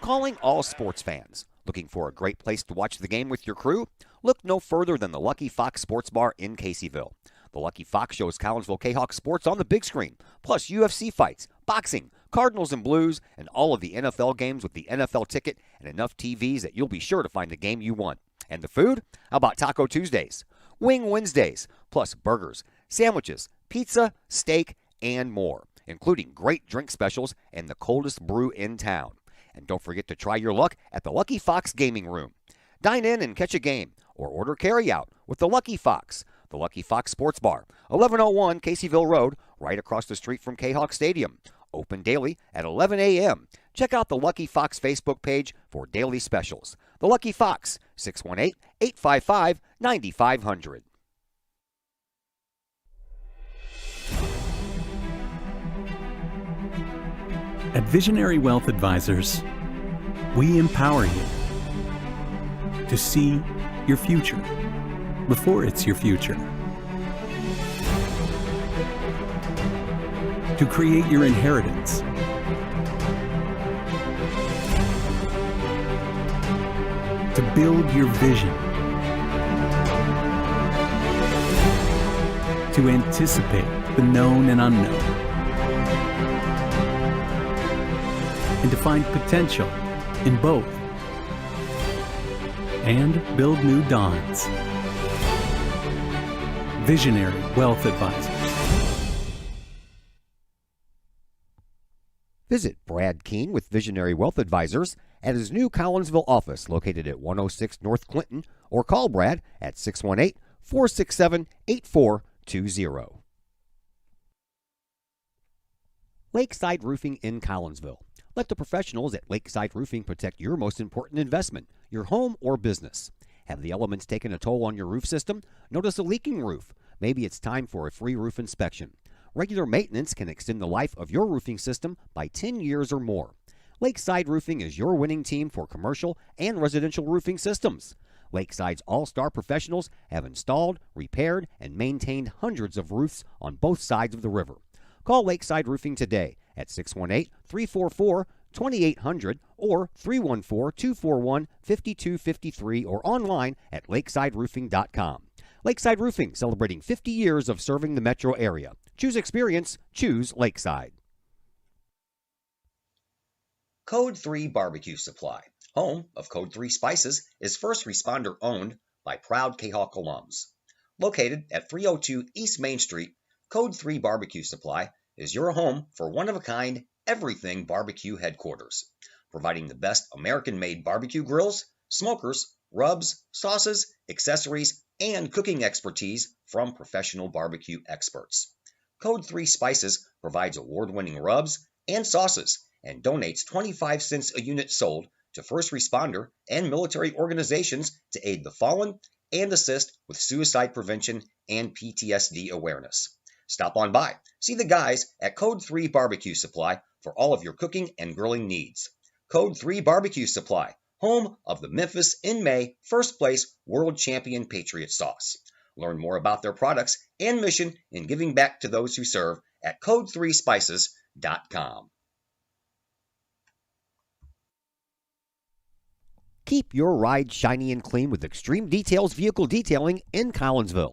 Calling all sports fans. Looking for a great place to watch the game with your crew? Look no further than the Lucky Fox Sports Bar in Caseyville. The Lucky Fox shows Collinsville K-Hawk sports on the big screen, plus UFC fights, boxing, Cardinals and Blues, and all of the NFL games with the NFL ticket and enough TVs that you'll be sure to find the game you want. And the food? How about Taco Tuesdays, Wing Wednesdays, plus burgers, sandwiches, pizza, steak, and more, including great drink specials and the coldest brew in town. And don't forget to try your luck at the Lucky Fox Gaming Room. Dine in and catch a game, or order carry-out with the Lucky Fox. The Lucky Fox Sports Bar, 1101 Caseyville Road, right across the street from K-Hawk Stadium. Open daily at 11 a.m. Check out the Lucky Fox Facebook page for daily specials. The Lucky Fox, 618-855-9500. At Visionary Wealth Advisors, we empower you to see your future before it's your future, to create your inheritance, to build your vision, to anticipate the known and unknown, and to find potential in both, and build new dawns. Visionary Wealth Advisors. Visit Brad Keene with Visionary Wealth Advisors at his new Collinsville office located at 106 North Clinton, or call Brad at 618-467-8420. Lakeside Roofing in Collinsville. Let the professionals at Lakeside Roofing protect your most important investment, your home or business. Have the elements taken a toll on your roof system? Notice a leaking roof? Maybe it's time for a free roof inspection. Regular maintenance can extend the life of your roofing system by 10 years or more. Lakeside Roofing is your winning team for commercial and residential roofing systems. Lakeside's all-star professionals have installed, repaired, and maintained hundreds of roofs on both sides of the river. Call Lakeside Roofing today at 618-344-2800 or 314-241-5253 or online at lakesideroofing.com. Lakeside Roofing, celebrating 50 years of serving the metro area. Choose experience, choose Lakeside. Code 3 Barbecue Supply, home of Code 3 Spices, is first responder owned by proud Quahog alums. Located at 302 East Main Street, Code 3 Barbecue Supply is your home for one-of-a-kind everything barbecue headquarters, providing the best American-made barbecue grills, smokers, rubs, sauces, accessories, and cooking expertise from professional barbecue experts. Code 3 Spices provides award-winning rubs and sauces and donates 25 cents a unit sold to first responder and military organizations to aid the fallen and assist with suicide prevention and PTSD awareness. Stop on by. See the guys at Code 3 Barbecue Supply for all of your cooking and grilling needs. Code 3 Barbecue Supply, home of the Memphis in May first place World Champion Patriot Sauce. Learn more about their products and mission in giving back to those who serve at code3spices.com. Keep your ride shiny and clean with Extreme Details Vehicle Detailing in Collinsville.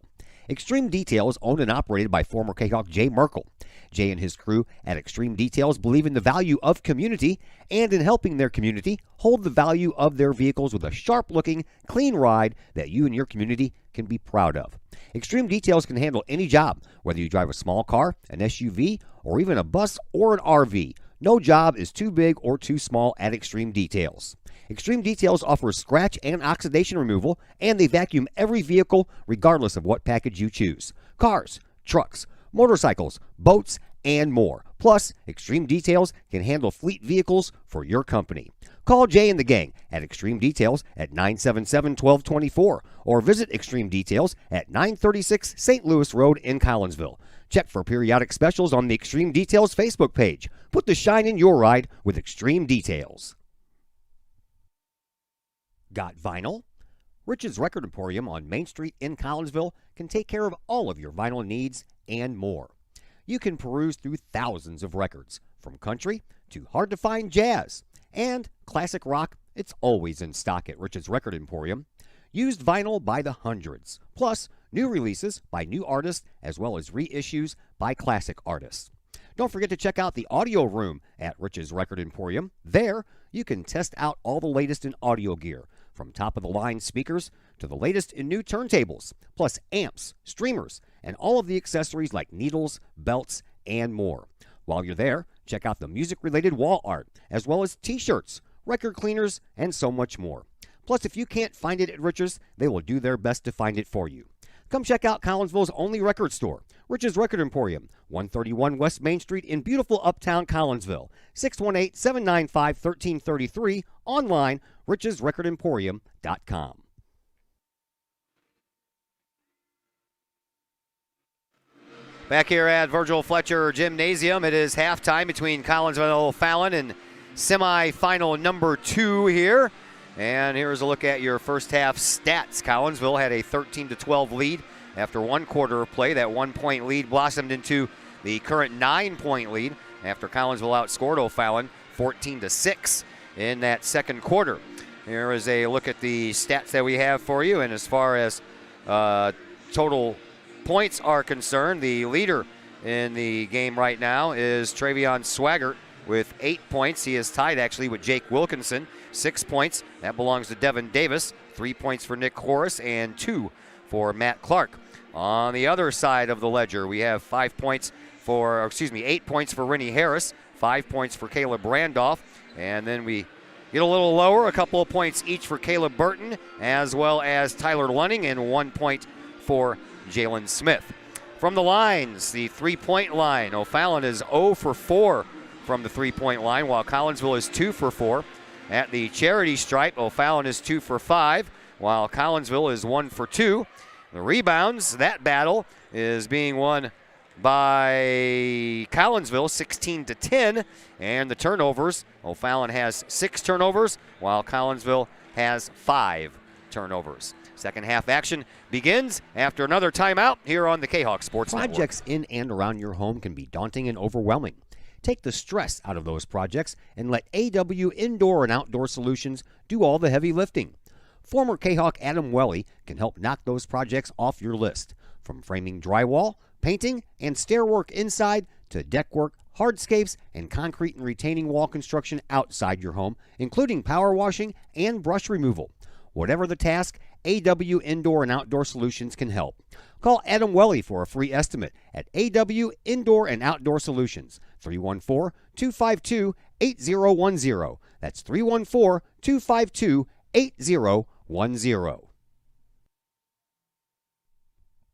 Extreme Details, owned and operated by former Quahog Jay Merkel. Jay and his crew at Extreme Details believe in the value of community and in helping their community hold the value of their vehicles with a sharp-looking, clean ride that you and your community can be proud of. Extreme Details can handle any job, whether you drive a small car, an SUV, or even a bus or an RV. No job is too big or too small at Extreme Details. Extreme Details offers scratch and oxidation removal, and they vacuum every vehicle regardless of what package you choose. Cars, trucks, motorcycles, boats, and more. Plus, Extreme Details can handle fleet vehicles for your company. Call Jay and the gang at Extreme Details at 977-1224 or visit Extreme Details at 936 St. Louis Road in Collinsville. Check for periodic specials on the Extreme Details Facebook page. Put the shine in your ride with Extreme Details. Got vinyl? Rich's Record Emporium on Main Street in Collinsville can take care of all of your vinyl needs and more. You can peruse through thousands of records, from country to hard-to-find jazz. And classic rock, it's always in stock at Rich's Record Emporium. Used vinyl by the hundreds, plus new releases by new artists as well as reissues by classic artists. Don't forget to check out the audio room at Rich's Record Emporium. There, you can test out all the latest in audio gear, from top-of-the-line speakers to the latest in new turntables, plus amps, streamers, and all of the accessories like needles, belts, and more. While you're there, check out the music-related wall art, as well as t-shirts, record cleaners, and so much more. Plus, if you can't find it at Rich's, they will do their best to find it for you. Come check out Collinsville's only record store, Rich's Record Emporium, 131 West Main Street in beautiful uptown Collinsville, 618-795-1333, online, richesrecordemporium.com. Back here at Virgil Fletcher Gymnasium, it is halftime between Collinsville Fallon and semifinal number 2 here. And here's a look at your first half stats. Collinsville had a 13-12 lead after one quarter of play. That 1-point lead blossomed into the current 9-point lead after Collinsville outscored O'Fallon 14-6 in that second quarter. Here is a look at the stats that we have for you. And as far as total points are concerned, the leader in the game right now is Travion Swaggart with 8 points. He is tied actually with Jake Wilkinson, 6 points. That belongs to Devin Davis. 3 points for Nick Horace and 2 for Matt Clark. On the other side of the ledger, we have 8 points for Rennie Harris, 5 points for Caleb Randolph. And then we get a little lower, a couple of points each for Caleb Burton, as well as Tyler Lunning, and 1 point for Jalen Smith. From the lines, the three-point line, O'Fallon is 0 for 4 from the three-point line, while Collinsville is 2 for 4. At the charity stripe, O'Fallon is 2 for 5, while Collinsville is 1 for 2. The rebounds, that battle is being won by Collinsville 16-10, and the turnovers, O'Fallon has 6 turnovers, while Collinsville has 5 turnovers. Second half action begins after another timeout here on the K-Hawk Sports Network. Projects in and around your home can be daunting and overwhelming. Take the stress out of those projects and let AW Indoor and Outdoor Solutions do all the heavy lifting. Former K-Hawk Adam Welly can help knock those projects off your list. From framing drywall, painting, and stair work inside to deck work, hardscapes, and concrete and retaining wall construction outside your home, including power washing and brush removal. Whatever the task, AW Indoor and Outdoor Solutions can help. Call Adam Welly for a free estimate at AW Indoor and Outdoor Solutions, 314-252-8010. That's 314-252-8010.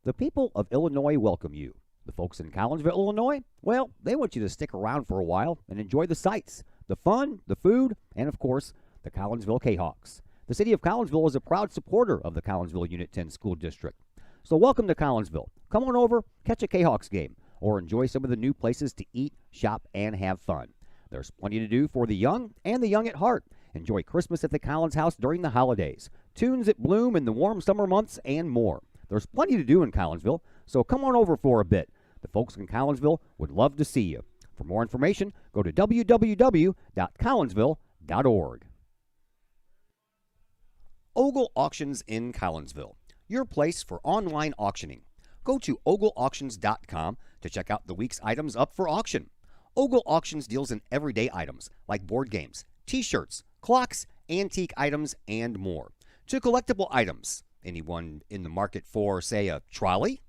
The people of Illinois welcome you. The folks in Collinsville, Illinois, well, they want you to stick around for a while and enjoy the sights, the fun, the food, and of course, the Collinsville K-Hawks. The city of Collinsville is a proud supporter of the Collinsville Unit 10 School District. So welcome to Collinsville. Come on over, catch a K-Hawks game, or enjoy some of the new places to eat, shop, and have fun. There's plenty to do for the young and the young at heart. Enjoy Christmas at the Collins House during the holidays, tunes at Bloom in the warm summer months, and more. There's plenty to do in Collinsville, so come on over for a bit. The folks in Collinsville would love to see you. For more information, go to www.collinsville.org. Ogle Auctions in Collinsville, your place for online auctioning. Go to ogleauctions.com to check out the week's items up for auction. Ogle Auctions deals in everyday items like board games, t-shirts, clocks, antique items, and more. To collectible items, anyone in the market for, say, a trolley?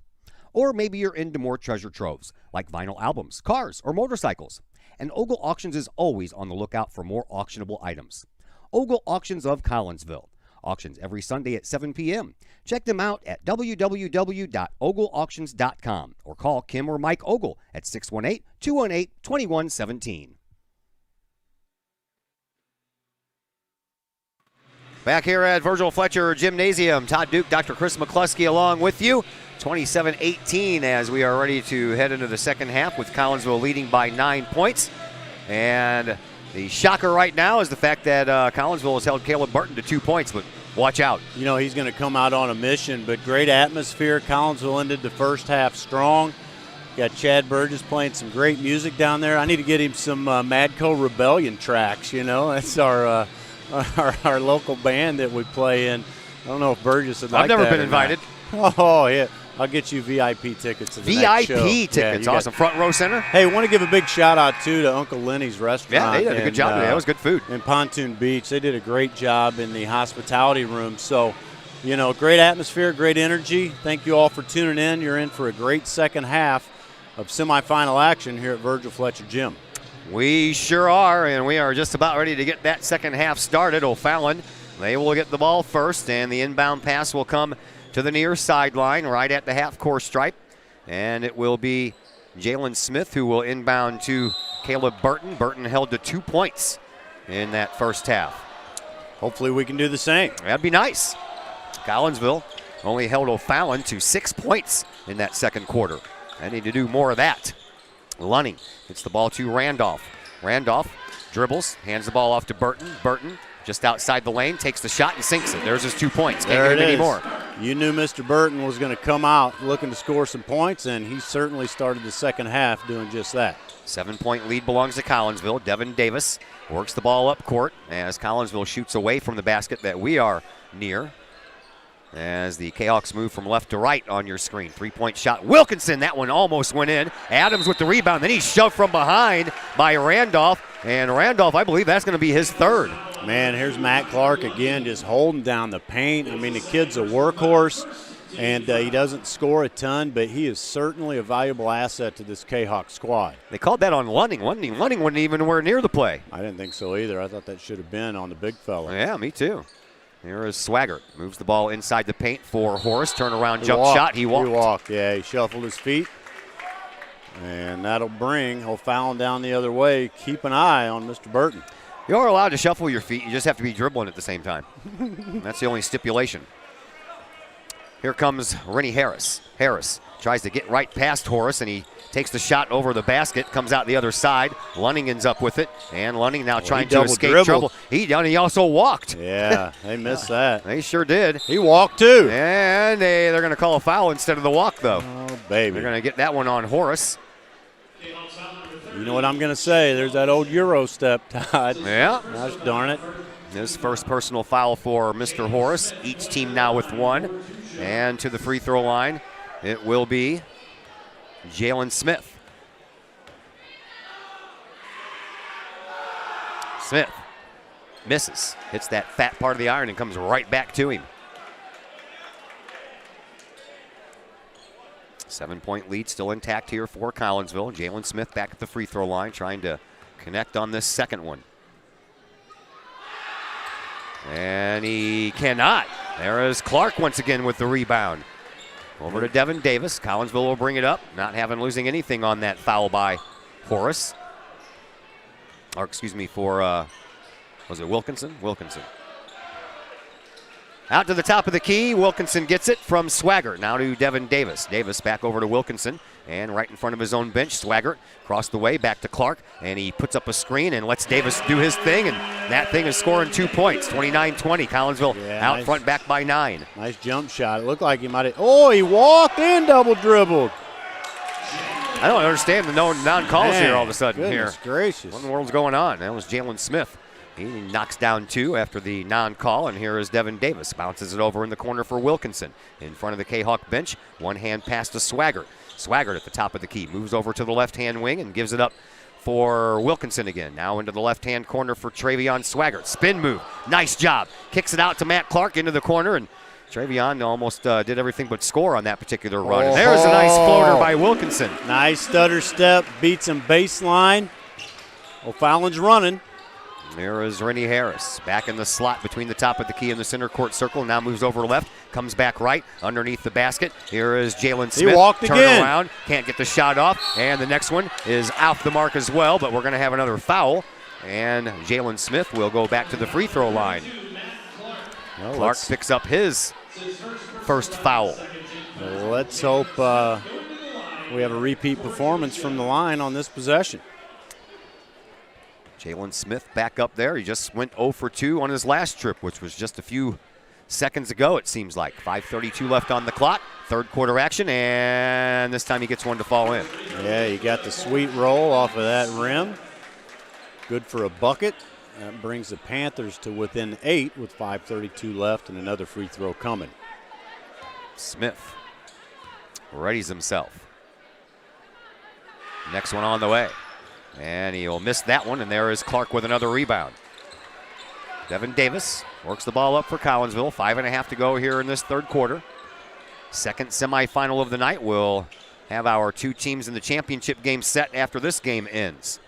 Or maybe you're into more treasure troves like vinyl albums, cars, or motorcycles. And Ogle Auctions is always on the lookout for more auctionable items. Ogle Auctions of Collinsville. Auctions every Sunday at 7 p.m. Check them out at www.ogleauctions.com or call Kim or Mike Ogle at 618-218-2117. Back here at Virgil Fletcher Gymnasium, Todd Duke, Dr. Chris McCluskey along with you. 27-18 as we are ready to head into the second half with Collinsville leading by 9 points. And the shocker right now is the fact that Collinsville has held Caleb Burton to 2 points, but watch out. You know, he's going to come out on a mission, but great atmosphere. Collinsville ended the first half strong. Got Chad Burgess playing some great music down there. I need to get him some Madco Rebellion tracks, you know. That's our local band that we play in. I don't know if Burgess would like that. I've never been invited. Oh, yeah. I'll get you VIP tickets to the next show. VIP tickets, awesome. Front row center. Hey, want to give a big shout out too to Uncle Lenny's restaurant. Yeah, they did a good job today. That was good food. In Pontoon Beach, they did a great job in the hospitality room. So, you know, great atmosphere, great energy. Thank you all for tuning in. You're in for a great second half of semifinal action here at Virgil Fletcher Gym. We sure are, and we are just about ready to get that second half started. O'Fallon, they will get the ball first, and the inbound pass will come to the near sideline right at the half-court stripe. And it will be Jalen Smith who will inbound to Caleb Burton. Burton held to 2 points in that first half. Hopefully we can do the same. That'd be nice. Collinsville only held O'Fallon to 6 points in that second quarter. They need to do more of that. Lunning gets the ball to Randolph. Randolph dribbles, hands the ball off to Burton. Burton just outside the lane, takes the shot and sinks it. There's his 2 points. Can't get him anymore. You knew Mr. Burton was going to come out looking to score some points, and he certainly started the second half doing just that. 7-point lead belongs to Collinsville. Devin Davis works the ball up court as Collinsville shoots away from the basket that we are near. As the K-Hawks move from left to right on your screen. 3-point shot. Wilkinson, that one almost went in. Adams with the rebound. Then he's shoved from behind by Randolph. And Randolph, I believe that's going to be his third. Man, here's Matt Clark again just holding down the paint. I mean, the kid's a workhorse. And he doesn't score a ton, but he is certainly a valuable asset to this K-Hawk squad. They called that on Lunning. Lunning wasn't even anywhere near the play. I didn't think so either. I thought that should have been on the big fella. Yeah, me too. Here is Swaggart. Moves the ball inside the paint for Horace. Turnaround jump shot. He walked. He walked, yeah. He shuffled his feet. And that'll bring, he'll foul him down the other way. Keep an eye on Mr. Burton. You are allowed to shuffle your feet. You just have to be dribbling at the same time. That's the only stipulation. Here comes Rennie Harris. Harris tries to get right past Horace, and he takes the shot over the basket, comes out the other side. Lunning ends up with it, and Lunning now trying to escape trouble. He also walked. Yeah, they missed that. They sure did. He walked too. And they're going to call a foul instead of the walk, though. Oh, baby. They're going to get that one on Horace. You know what I'm going to say. There's that old Euro step, Todd. Yeah. Gosh darn it. His first personal foul for Mr. Horace. Each team now with one. And to the free throw line, it will be Jalen Smith. Smith misses, hits that fat part of the iron and comes right back to him. 7-point lead still intact here for Collinsville. Jalen Smith back at the free throw line trying to connect on this second one. And he cannot. There is Clark once again with the rebound. Over to Devin Davis. Collinsville will bring it up, not losing anything on that foul by Horace. Or excuse me, for, was it Wilkinson? Wilkinson. Out to the top of the key. Wilkinson gets it from Swaggart. Now to Devin Davis. Davis back over to Wilkinson. And right in front of his own bench, Swaggart across the way, back to Clark. And he puts up a screen and lets Davis do his thing. And that thing is scoring 2 points, 29-20. Collinsville out front, back by 9. Nice jump shot. It looked like he might have. Oh, he walked and double dribbled. I don't understand the non-calls here all of a sudden. Goodness gracious. What in the world's going on? That was Jalen Smith. He knocks down 2 after the non-call, and here is Devin Davis. Bounces it over in the corner for Wilkinson. In front of the K-Hawk bench, one-hand pass to Swaggart. Swaggart at the top of the key. Moves over to the left-hand wing and gives it up for Wilkinson again. Now into the left-hand corner for Travion Swaggart. Spin move. Nice job. Kicks it out to Matt Clark into the corner, and Travion almost did everything but score on that particular run. And there's a nice floater by Wilkinson. Nice stutter step. Beats him baseline. O'Fallon's running. There is Rennie Harris back in the slot between the top of the key and the center court circle. Now moves over left, comes back right underneath the basket. Here is Jalen Smith. He walked Turn again. around, can't get the shot off, and the next one is off the mark as well. But we're going to have another foul, and Jalen Smith will go back to the free throw line. Well, Clark picks up his first foul. Let's hope we have a repeat performance from the line on this possession. Jalen Smith back up there. He just went 0 for 2 on his last trip, which was just a few seconds ago, it seems like. 5:32 left on the clock. Third quarter action, and this time he gets one to fall in. Yeah, you got the sweet roll off of that rim. Good for a bucket. That brings the Panthers to within 8 with 5:32 left and another free throw coming. Smith readies himself. Next one on the way. And he'll miss that one, and there is Clark with another rebound. Devin Davis works the ball up for Collinsville. 5.5 to go here in this third quarter. Second semifinal of the night. We'll have our 2 teams in the championship game set after this game ends.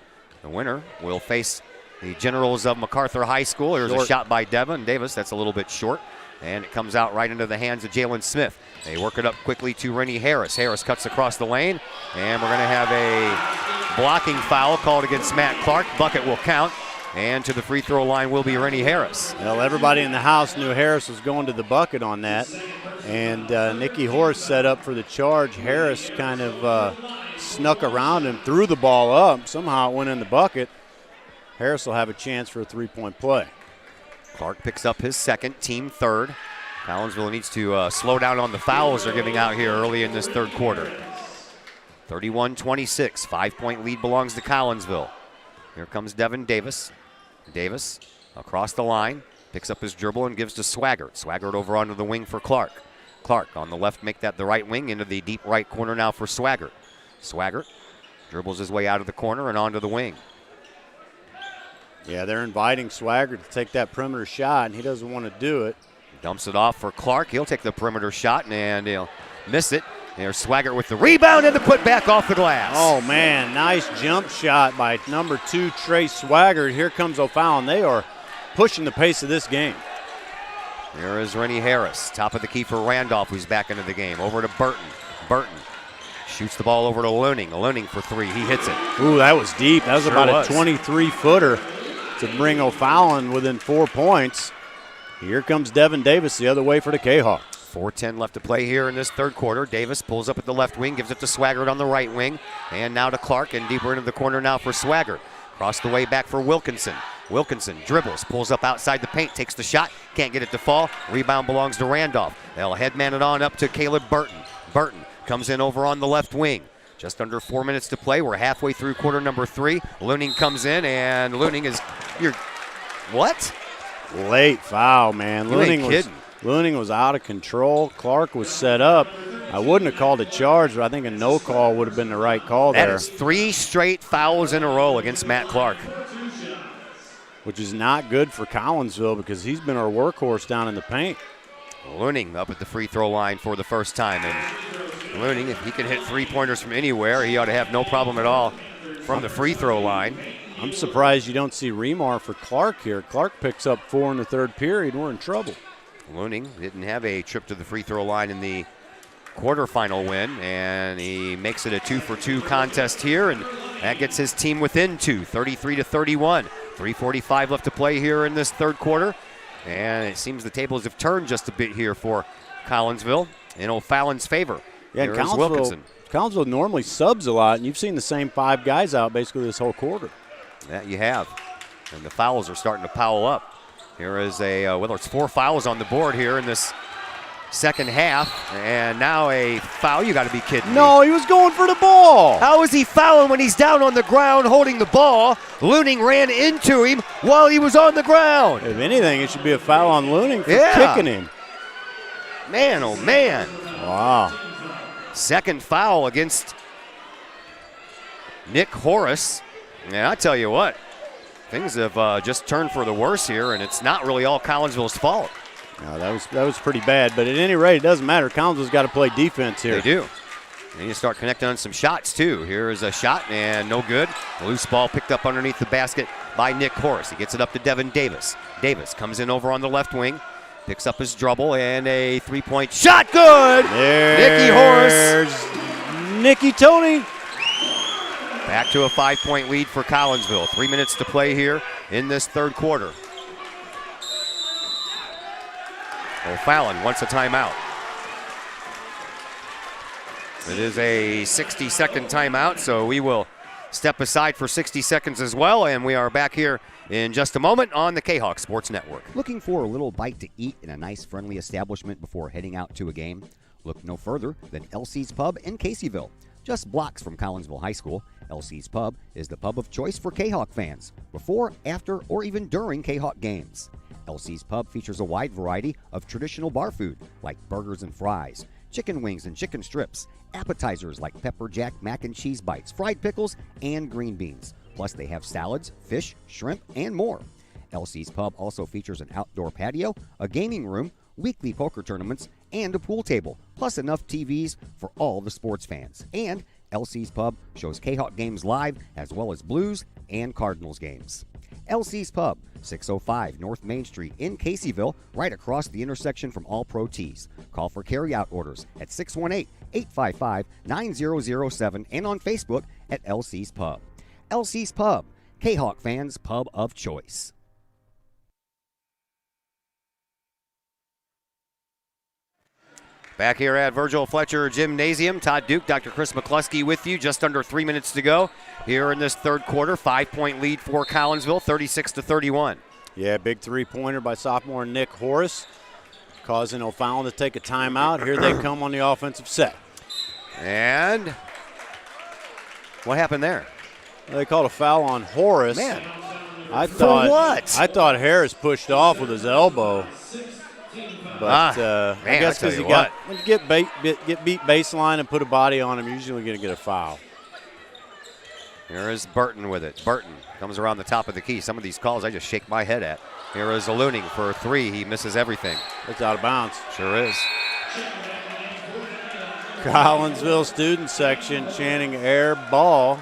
The winner will face the Generals of MacArthur High School. Here's a shot by Devin Davis. That's a little bit short. And it comes out right into the hands of Jalen Smith. They work it up quickly to Rennie Harris. Harris cuts across the lane. And we're going to have a blocking foul called against Matt Clark. Bucket will count. And to the free throw line will be Rennie Harris. Well, everybody in the house knew Harris was going to the bucket on that. And Nicky Horst set up for the charge. Harris kind of snuck around and threw the ball up. Somehow it went in the bucket. Harris will have a chance for a three-point play. Clark picks up his second, team third. Collinsville needs to slow down on the fouls they're giving out here early in this third quarter. 31-26, 5-point lead belongs to Collinsville. Here comes Devin Davis. Davis across the line, picks up his dribble and gives to Swaggart. Swaggart over onto the wing for Clark. Clark on the left, make that the right wing into the deep right corner now for Swaggart. Swaggart dribbles his way out of the corner and onto the wing. Yeah, they're inviting Swaggart to take that perimeter shot, and he doesn't want to do it. Dumps it off for Clark. He'll take the perimeter shot, and he'll miss it. There's Swaggart with the rebound and the put back off the glass. Oh, man, nice jump shot by number 2, Trey Swaggart. Here comes O'Fallon. They are pushing the pace of this game. Here is Rennie Harris, top of the key for Randolph, who's back into the game. Over to Burton. Burton shoots the ball over to Leuning. Leuning for 3. He hits it. Ooh, that was deep. That was Sure about was. a 23-footer to bring O'Fallon within 4 points. Here comes Devin Davis the other way for the K-Hawks. 4:10 left to play here in this third quarter. Davis pulls up at the left wing, gives it to Swaggart on the right wing, and now to Clark, and deeper into the corner now for Swaggart. Across the way back for Wilkinson. Wilkinson dribbles, pulls up outside the paint, takes the shot, can't get it to fall. Rebound belongs to Randolph. They'll headman it on up to Caleb Burton. Burton comes in over on the left wing. Just under 4 minutes to play. We're halfway through quarter number 3. Leuning comes in, and Leuning is, what? Late foul, man. You ain't kidding. Leuning was out of control. Clark was set up. I wouldn't have called a charge, but I think a no call would have been the right call That there. is 3 straight fouls in a row against Matt Clark. Which is not good for Collinsville because he's been our workhorse down in the paint. Leuning up at the free throw line for the first time. And Leuning, if he can hit 3-pointers from anywhere, he ought to have no problem at all from the free throw line. I'm surprised you don't see Remar for Clark here. Clark picks up 4 in the third period. We're in trouble. Leuning didn't have a trip to the free throw line in the quarterfinal win, and he makes it a 2-for-2 contest here, and that gets his team within 2, 33-31. 3:45 left to play here in this third quarter, and it seems the tables have turned just a bit here for Collinsville in O'Fallon's favor. Yeah, Here is Wilkinson. Collinsville normally subs a lot, and you've seen the same 5 guys out basically this whole quarter. That you have, and the fouls are starting to pile up. Here is well, it's 4 fouls on the board here in this second half, and now a foul. You got to be kidding me. No, he was going for the ball. How is he fouling when he's down on the ground holding the ball? Leuning ran into him while he was on the ground. If anything, it should be a foul on Leuning for Yeah. kicking him. Man, oh man. Wow. Second foul against Nick Horace. And I tell you what, things have just turned for the worse here, and it's not really all Collinsville's fault. No, that was pretty bad, but at any rate, it doesn't matter. Collinsville's got to play defense here. They do. And you start connecting on some shots, too. Here is a shot, and no good. Loose ball picked up underneath the basket by Nick Horace. He gets it up to Devin Davis. Davis comes in over on the left wing, picks up his dribble, and a 3-point shot. Good! Nicky Horace. Nicky Tony. Back to a 5-point lead for Collinsville. 3 minutes to play here in this third quarter. O'Fallon wants a timeout. It is a 60-second timeout, so we will step aside for 60 seconds as well, and we are back here in just a moment on the K-Hawk Sports Network. Looking for a little bite to eat in a nice, friendly establishment before heading out to a game? Look no further than LC's Pub in Caseyville. Just blocks from Collinsville High School, LC's Pub is the pub of choice for K-Hawk fans, before, after, or even during K-Hawk games. LC's Pub features a wide variety of traditional bar food, like burgers and fries, chicken wings and chicken strips, appetizers like pepper jack mac and cheese bites, fried pickles, and green beans. Plus, they have salads, fish, shrimp, and more. LC's Pub also features an outdoor patio, a gaming room, weekly poker tournaments, and a pool table, plus enough TVs for all the sports fans. And LC's Pub shows K-Hawk games live, as well as Blues and Cardinals games. LC's Pub, 605 North Main Street in Caseyville, right across the intersection from All Pro Tees. Call for carryout orders at 618-855-9007 and on Facebook at LC's Pub. LC's Pub, K-Hawk fans' pub of choice. Back here at Virgil Fletcher Gymnasium, Todd Duke, Dr. Chris McCluskey with you. Just under 3 minutes to go here in this third quarter. 5-point lead for Collinsville, 36-31. Yeah, big 3-pointer by sophomore Nick Horace, causing O'Fallon to take a timeout. Here they come on the offensive set. And what happened there? They called a foul on Horace. Man, I for thought, what? I thought Harris pushed off with his elbow. But man, I guess I tell because you when you get beat baseline and put a body on him, usually going to get a foul. Here is Burton with it. Burton comes around the top of the key. Some of these calls I just shake my head at. Here is Aluning for 3. He misses everything. It's out of bounds. Sure is. Collinsville student section chanting air ball.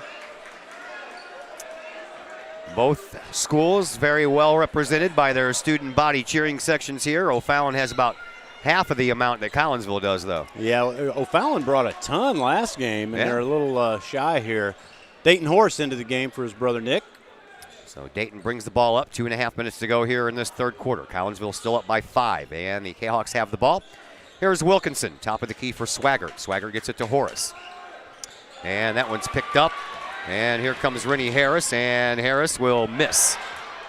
Both schools very well represented by their student body cheering sections here. O'Fallon has about half of the amount that Collinsville does, though. Yeah, O'Fallon brought a ton last game, and Yeah. they're a little shy here. Dayton Horse into the game for his brother Nick. So Dayton brings the ball up. 2.5 minutes to go here in this third quarter. Collinsville still up by 5, and the Jayhawks have the ball. Here's Wilkinson, top of the key for Swaggart. Swaggart gets it to Horace. And that one's picked up. And here comes Rennie Harris, and Harris will miss.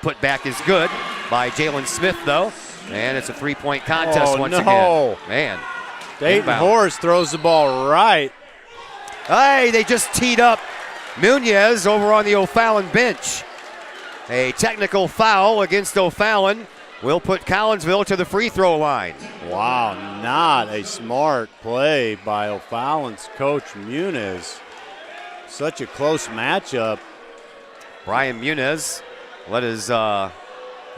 Put back is good by Jalen Smith, though. And it's a 3-point contest once again. Man. Dayton Inbound. Horse throws the ball right. Hey, they just teed up Munez over on the O'Fallon bench. A technical foul against O'Fallon will put Collinsville to the free throw line. Wow, not a smart play by O'Fallon's coach Munez. Such a close matchup. Brian Munez let his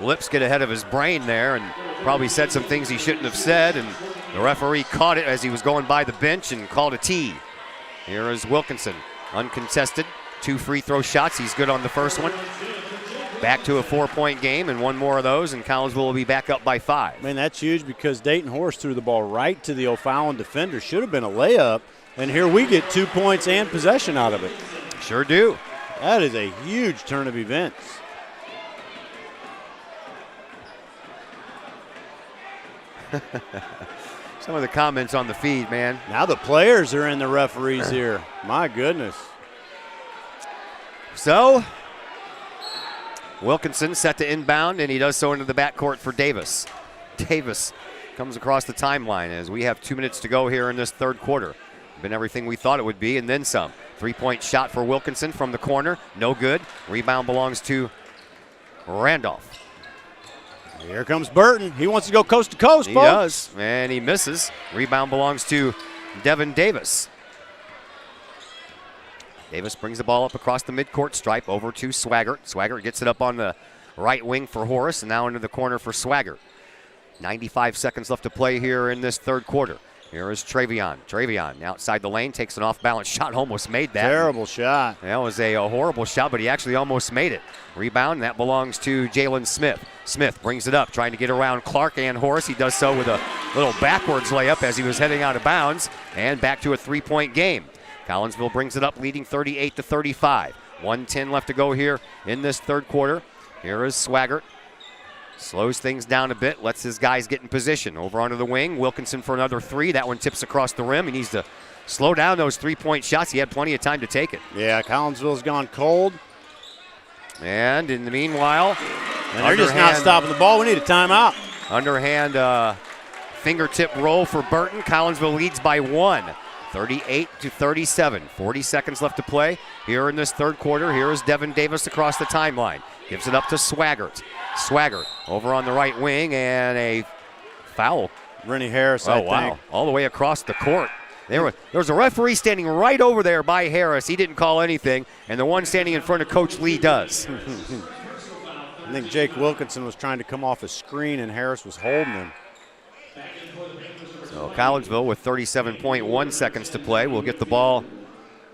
lips get ahead of his brain there and probably said some things he shouldn't have said, and the referee caught it as he was going by the bench and called a tee. Here is Wilkinson, uncontested, 2 free throw shots. He's good on the first one. Back to a 4-point game, and one more of those, and Collinsville will be back up by 5. Man, that's huge because Dayton Horse threw the ball right to the O'Fallon defender. Should have been a layup, and here we get 2 points and possession out of it. Sure do. That is a huge turn of events. Some of the comments on the feed, man. Now the players are in the referees here. My goodness. So, Wilkinson set to inbound, and he does so into the backcourt for Davis. Davis comes across the timeline as we have 2 minutes to go here in this third quarter. Been everything we thought it would be, and then some. 3-point shot for Wilkinson from the corner. No good. Rebound belongs to Randolph. Here comes Burton. He wants to go coast to coast, He folks. does, and he misses. Rebound belongs to Devin Davis. Davis brings the ball up across the midcourt stripe over to Swaggart. Swaggart gets it up on the right wing for Horace, and now into the corner for Swaggart. 95 seconds left to play here in this third quarter. Here is Travion. Travion outside the lane, takes an off-balance shot, almost made that. Terrible shot. That was a horrible shot, but he actually almost made it. Rebound, and that belongs to Jalen Smith. Smith brings it up, trying to get around Clark and Horace. He does so with a little backwards layup as he was heading out of bounds, and back to a 3-point game. Collinsville brings it up, leading 38-35. 1:10 left to go here in this third quarter. Here is Swaggart. Slows things down a bit, lets his guys get in position. Over onto the wing, Wilkinson for another 3. That one tips across the rim. He needs to slow down those 3-point shots. He had plenty of time to take it. Yeah, Collinsville's gone cold. And in the meanwhile, And they're just not stopping the ball. We need a timeout. Underhand fingertip roll for Burton. Collinsville leads by 1. 38-37. 40 seconds left to play here in this third quarter. Here is Devin Davis across the timeline. Gives it up to Swaggart. Swaggart over on the right wing, and a foul. Rennie Harris, I think. All the way across the court. There was a referee standing right over there by Harris. He didn't call anything, and the one standing in front of Coach Lee does. I think Jake Wilkinson was trying to come off a screen, and Harris was holding him. So Collinsville with 37.1 seconds to play will get the ball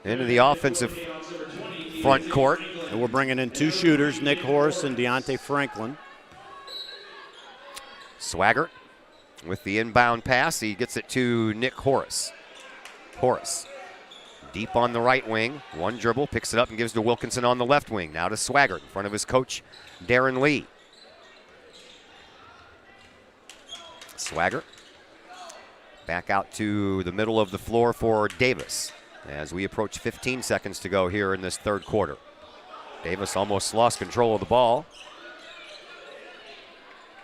into the offensive front court. And we're bringing in 2 shooters, Nick Horace and Deontay Franklin. Swaggart with the inbound pass. He gets it to Nick Horace. Horace deep on the right wing. One dribble, picks it up and gives to Wilkinson on the left wing. Now to Swaggart in front of his coach, Darren Lee. Swaggart back out to the middle of the floor for Davis as we approach 15 seconds to go here in this third quarter. Davis almost lost control of the ball.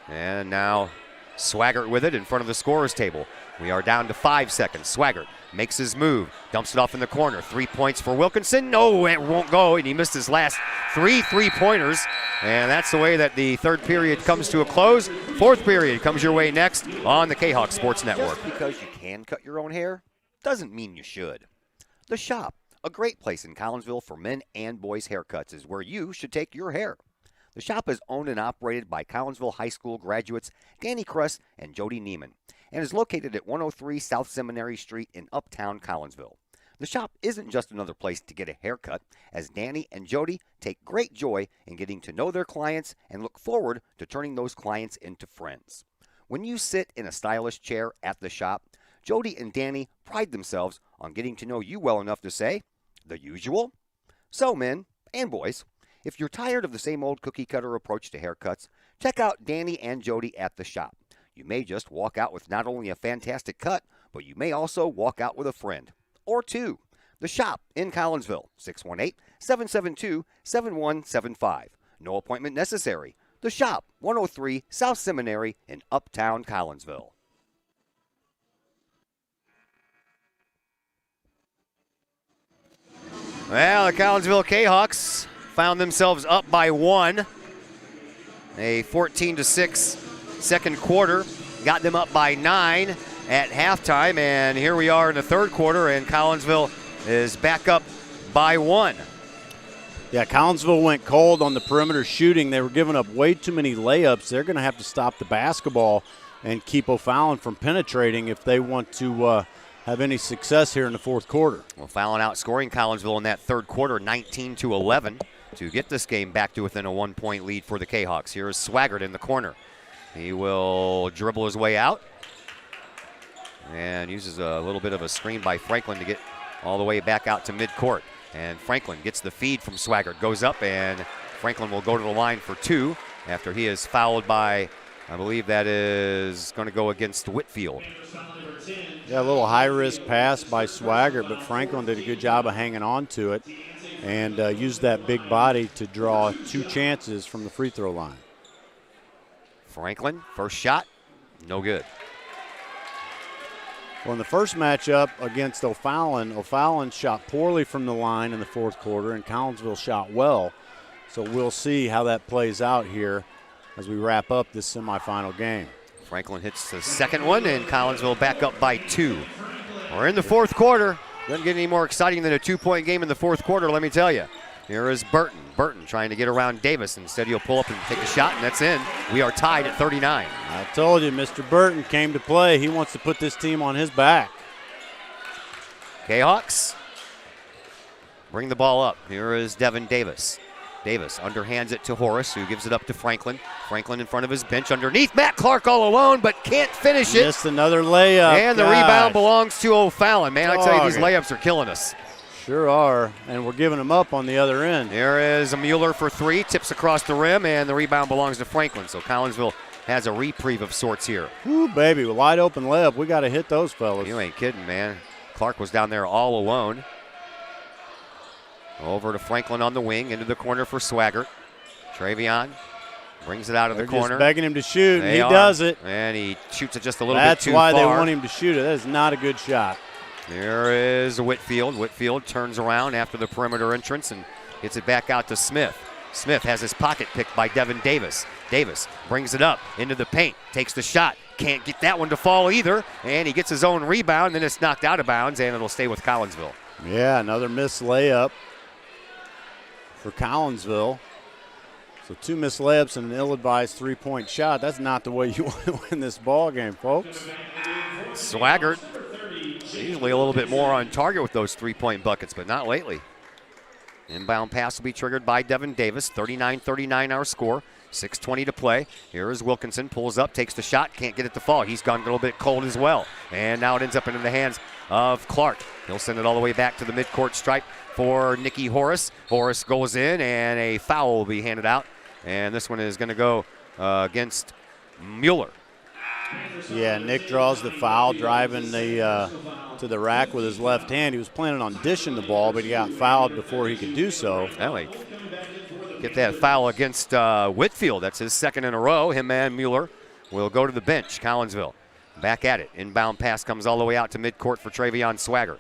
And now Swaggart with it in front of the scorer's table. We are down to 5 seconds. Swaggart makes his move, dumps it off in the corner. 3 points for Wilkinson. No, it won't go, and he missed his last 3 3-pointers. And that's the way that the third period comes to a close. Fourth period comes your way next on the K-Hawk Sports Network. Just because you can cut your own hair doesn't mean you should. The Shop, A great place in Collinsville for men and boys haircuts is where you should take your hair. The shop is owned and operated by Collinsville High School graduates Danny Kress and Jody Neiman and is located at 103 South Seminary Street in Uptown Collinsville. The shop isn't just another place to get a haircut, as Danny and Jody take great joy in getting to know their clients and look forward to turning those clients into friends. When you sit in a stylish chair at the shop, Jody and Danny pride themselves on getting to know you well enough to say, "The usual?" So, men and boys, if you're tired of the same old cookie-cutter approach to haircuts, check out Danny and Jody at the shop. You may just walk out with not only a fantastic cut, but you may also walk out with a friend. Or two. The shop in Collinsville, 618-772-7175. No appointment necessary. The shop, 103 South Seminary in Uptown Collinsville. Well, the Collinsville K-Hawks found themselves up by 1. A 14-6 second quarter got them up by 9 at halftime, and here we are in the third quarter, and Collinsville is back up by 1. Yeah, Collinsville went cold on the perimeter shooting. They were giving up way too many layups. They're going to have to stop the basketball and keep O'Fallon from penetrating if they want to have any success here in the fourth quarter. Well, Fallon outscoring Collinsville in that third quarter, 19-11, to get this game back to within a 1-point lead for the K-Hawks. Here is Swaggart in the corner. He will dribble his way out and uses a little bit of a screen by Franklin to get all the way back out to midcourt. And Franklin gets the feed from Swaggart, goes up, and Franklin will go to the line for 2 after he is fouled by, I believe that is going to go against Whitfield. Yeah, a little high-risk pass by Swaggart, but Franklin did a good job of hanging on to it and used that big body to draw 2 chances from the free throw line. Franklin, first shot, no good. Well, in the first matchup against O'Fallon shot poorly from the line in the fourth quarter, and Collinsville shot well. So we'll see how that plays out here as we wrap up this semifinal game. Franklin hits the second one, and Collinsville back up by 2. We're in the fourth quarter. Doesn't get any more exciting than a 2-point game in the fourth quarter, let me tell you. Here is Burton. Burton trying to get around Davis. Instead, he'll pull up and take a shot, and that's in. We are tied at 39. I told you, Mr. Burton came to play. He wants to put this team on his back. K-Hawks bring the ball up. Here is Devin Davis. Davis underhands it to Horace, who gives it up to Franklin. Franklin in front of his bench underneath. Matt Clark all alone, but can't finish it. Missed another layup. And the rebound belongs to O'Fallon. Man, I tell you, these layups are killing us. Sure are, and we're giving them up on the other end. There is a Mueller for 3, tips across the rim, and the rebound belongs to Franklin. So Collinsville has a reprieve of sorts here. Ooh, baby, wide open layup. We got to hit those fellas. You ain't kidding, man. Clark was down there all alone. Over to Franklin on the wing, into the corner for Swaggart. Travion brings it out of the corner. Just begging him to shoot, and he does it. And he shoots it just a little bit too That's far. why they want him to shoot it. That is not a good shot. There is Whitfield. Whitfield turns around after the perimeter entrance and gets it back out to Smith. Smith has his pocket picked by Devin Davis. Davis brings it up into the paint, takes the shot. Can't get that one to fall either, and he gets his own rebound, then it's knocked out of bounds, and it'll stay with Collinsville. Yeah, another missed layup for Collinsville. So 2 missed layups and an ill-advised 3-point shot. That's not the way you want to win this ball game, folks. Swaggart, usually a little bit more on target with those 3-point buckets, but not lately. Inbound pass will be triggered by Devin Davis. 39-39 our score. 6:20 to play. Here is Wilkinson, pulls up, takes the shot, can't get it to fall. He's gone a little bit cold as well. And now it ends up into the hands of Clark. He'll send it all the way back to the midcourt stripe for Nicky Horace. Horace goes in, and a foul will be handed out. And this one is going to go against Mueller. Yeah, Nick draws the foul, driving the to the rack with his left hand. He was planning on dishing the ball, but he got fouled before he could do so. Get that foul against Whitfield. That's his second in a row. Him and Mueller will go to the bench. Collinsville back at it. Inbound pass comes all the way out to midcourt for Travion Swaggart.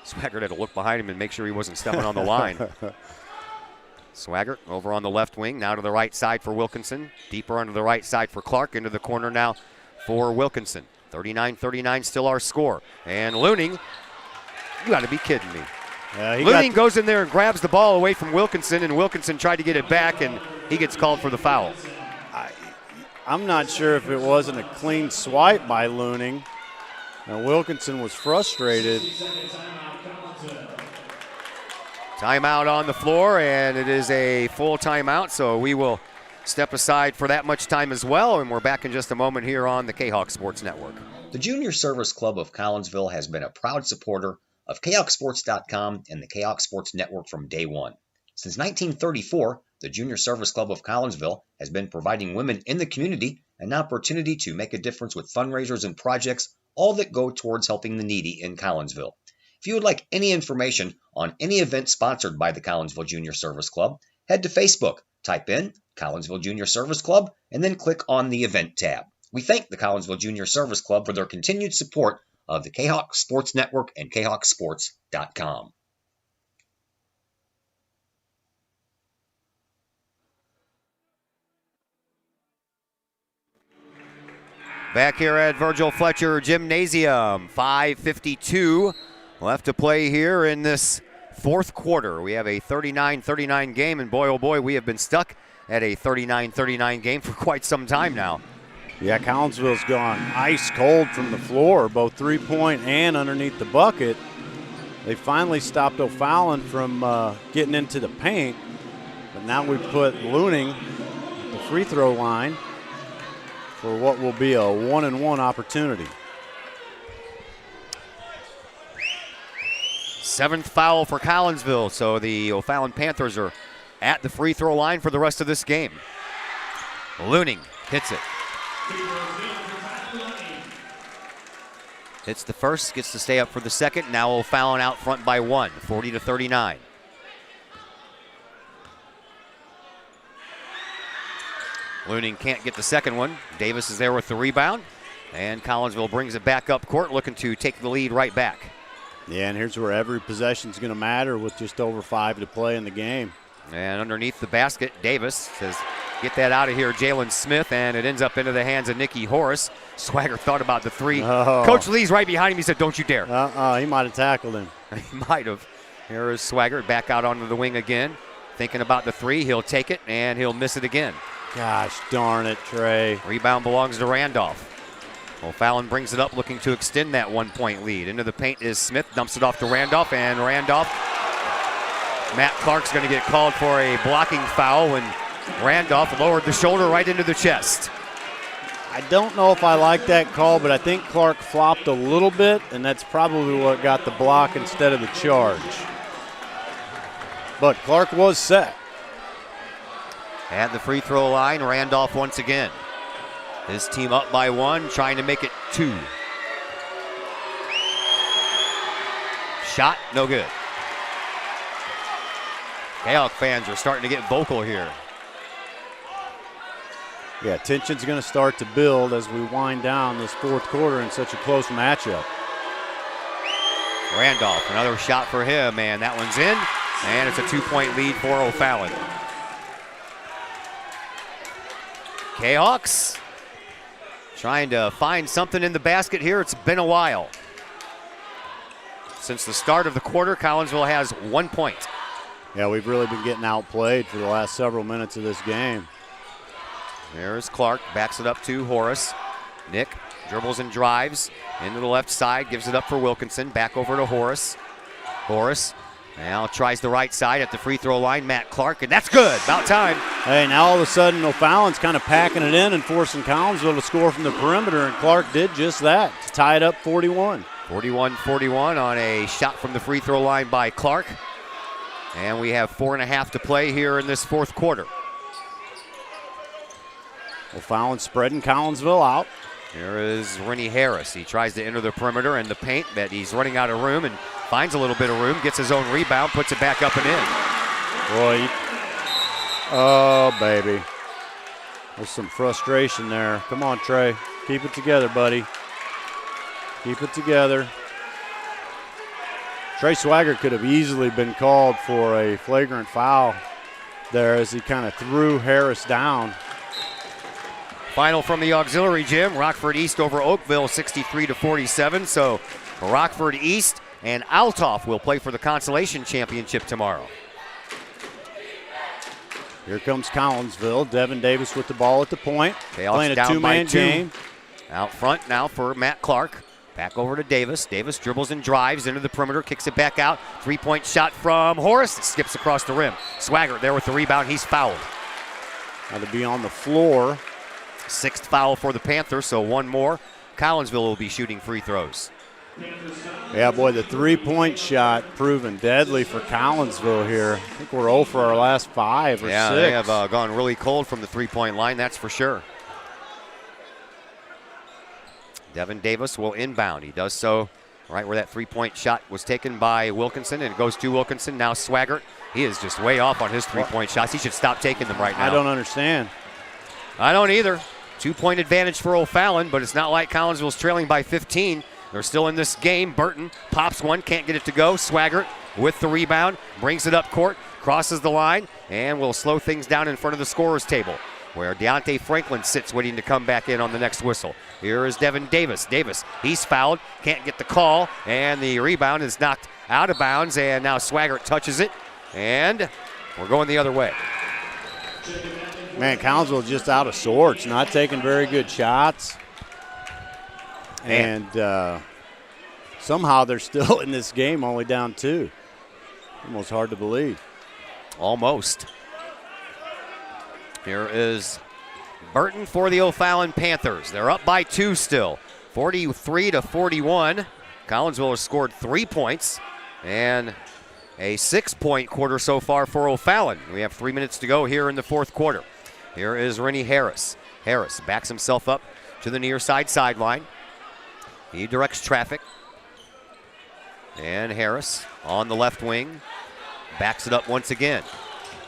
Swaggart had to look behind him and make sure he wasn't stepping on the line. Swaggart over on the left wing, now to the right side for Wilkinson. Deeper onto the right side for Clark. Into the corner now for Wilkinson. 39-39 still our score. And Looning, you got to be kidding me. Looning goes in there and grabs the ball away from Wilkinson, and Wilkinson tried to get it back, and he gets called for the foul. I'm not sure if it wasn't a clean swipe by Looning. Now Wilkinson was frustrated. Timeout on the floor, and it is a full timeout, so we will step aside for that much time as well, and we're back in just a moment here on the K-Hawk Sports Network. The Junior Service Club of Collinsville has been a proud supporter of KHawkSports.com and the K-Hawk Sports Network from day one. Since 1934, the Junior Service Club of Collinsville has been providing women in the community an opportunity to make a difference with fundraisers and projects, all that go towards helping the needy in Collinsville. If you would like any information on any event sponsored by the Collinsville Junior Service Club, head to Facebook, type in Collinsville Junior Service Club, and then click on the Event tab. We thank the Collinsville Junior Service Club for their continued support of the K-Hawk Sports Network and KHawkSports.com. Back here at Virgil Fletcher Gymnasium, 5:52 left to play here in this fourth quarter. We have a 39-39 game, and boy, oh boy, we have been stuck at a 39-39 game for quite some time now. Yeah, Collinsville's gone ice cold from the floor, both three-point and underneath the bucket. They finally stopped O'Fallon from getting into the paint, but now we put Looning at the free throw line for what will be a 1-and-1 opportunity. Seventh foul for Collinsville, so the O'Fallon Panthers are at the free throw line for the rest of this game. Looning hits it. Hits the first, gets to stay up for the second. Now O'Fallon out front by 1, 40-39. Looning can't get the second one. Davis is there with the rebound, and Collinsville brings it back up court, looking to take the lead right back. Yeah, and here's where every possession is going to matter with just over 5 to play in the game. And underneath the basket, Davis says, get that out of here, Jalen Smith, and it ends up into the hands of Nicky Horace. Swagger thought about the three. Oh. Coach Lee's right behind him. He said, don't you dare. He might have tackled him. He might have. Here is Swagger back out onto the wing again. Thinking about the three. He'll take it, and he'll miss it again. Gosh darn it, Trey. Rebound belongs to Randolph. O'Fallon brings it up, looking to extend that 1-point lead. Into the paint is Smith, dumps it off to Randolph, and Randolph, Matt Clark's going to get called for a blocking foul when Randolph lowered the shoulder right into the chest. I don't know if I like that call, but I think Clark flopped a little bit, and that's probably what got the block instead of the charge. But Clark was set. At the free throw line, Randolph once again. His team up by 1, trying to make it 2. Shot, no good. K-Hawk fans are starting to get vocal here. Yeah, tension's going to start to build as we wind down this fourth quarter in such a close matchup. Randolph, another shot for him, and that one's in, and it's a 2-point lead for O'Fallon. K-Hawks trying to find something in the basket here. It's been a while. Since the start of the quarter, Collinsville has 1 point. Yeah, we've really been getting outplayed for the last several minutes of this game. There's Clark, backs it up to Horace. Nick dribbles and drives into the left side, gives it up for Wilkinson, back over to Horace. Horace now tries the right side at the free throw line, Matt Clark, and that's good, about time. Hey, now all of a sudden O'Fallon's kind of packing it in and forcing Collinsville to score from the perimeter, and Clark did just that to tie it up 41. 41-41 on a shot from the free throw line by Clark. And we have 4.5 to play here in this fourth quarter. O'Fallon spreading Collinsville out. Here is Rennie Harris. He tries to enter the perimeter and the paint, but he's running out of room and finds a little bit of room, gets his own rebound, puts it back up and in. Boy, oh, baby. There's some frustration there. Come on, Trey. Keep it together, buddy. Keep it together. Trey Swagger could have easily been called for a flagrant foul there as he kind of threw Harris down. Final from the auxiliary gym, Rockford East over Oakville, 63-47. So Rockford East and Althoff will play for the consolation championship tomorrow. Here comes Collinsville. Devin Davis with the ball at the point. Playing a down two-man by 2. game. Out front now for Matt Clark. Back over to Davis. Davis dribbles and drives into the perimeter, kicks it back out. 3-point shot from Horace. It skips across the rim. Swaggart there with the rebound. He's fouled. Had to be on the floor. 6th foul for the Panthers, so 1 more. Collinsville will be shooting free throws. Yeah, boy, the 3-point shot proven deadly for Collinsville here. I think we're 0 for our last 5 or 6. Yeah, they have gone really cold from the 3-point line, that's for sure. Devin Davis will inbound. He does so right where that 3-point shot was taken by Wilkinson, and it goes to Wilkinson. Now Swaggart, he is just way off on his 3-point shots. He should stop taking them right now. I don't understand. I don't either. 2-point advantage for O'Fallon, but it's not like Collinsville's trailing by 15. They're still in this game. Burton pops one, can't get it to go. Swaggart with the rebound, brings it up court, crosses the line, and will slow things down in front of the scorer's table, where Deontay Franklin sits waiting to come back in on the next whistle. Here is Devin Davis. Davis, he's fouled, can't get the call, and the rebound is knocked out of bounds, and now Swaggart touches it, and we're going the other way. Man, Collinsville just out of sorts, not taking very good shots. And somehow they're still in this game, only down 2. Almost hard to believe. Almost. Here is Burton for the O'Fallon Panthers. They're up by 2 still, 43-41. Collinsville has scored 3 points and a 6-point quarter so far for O'Fallon. We have 3 minutes to go here in the 4th quarter. Here is Rennie Harris. Harris backs himself up to the near side sideline. He directs traffic. And Harris on the left wing backs it up once again.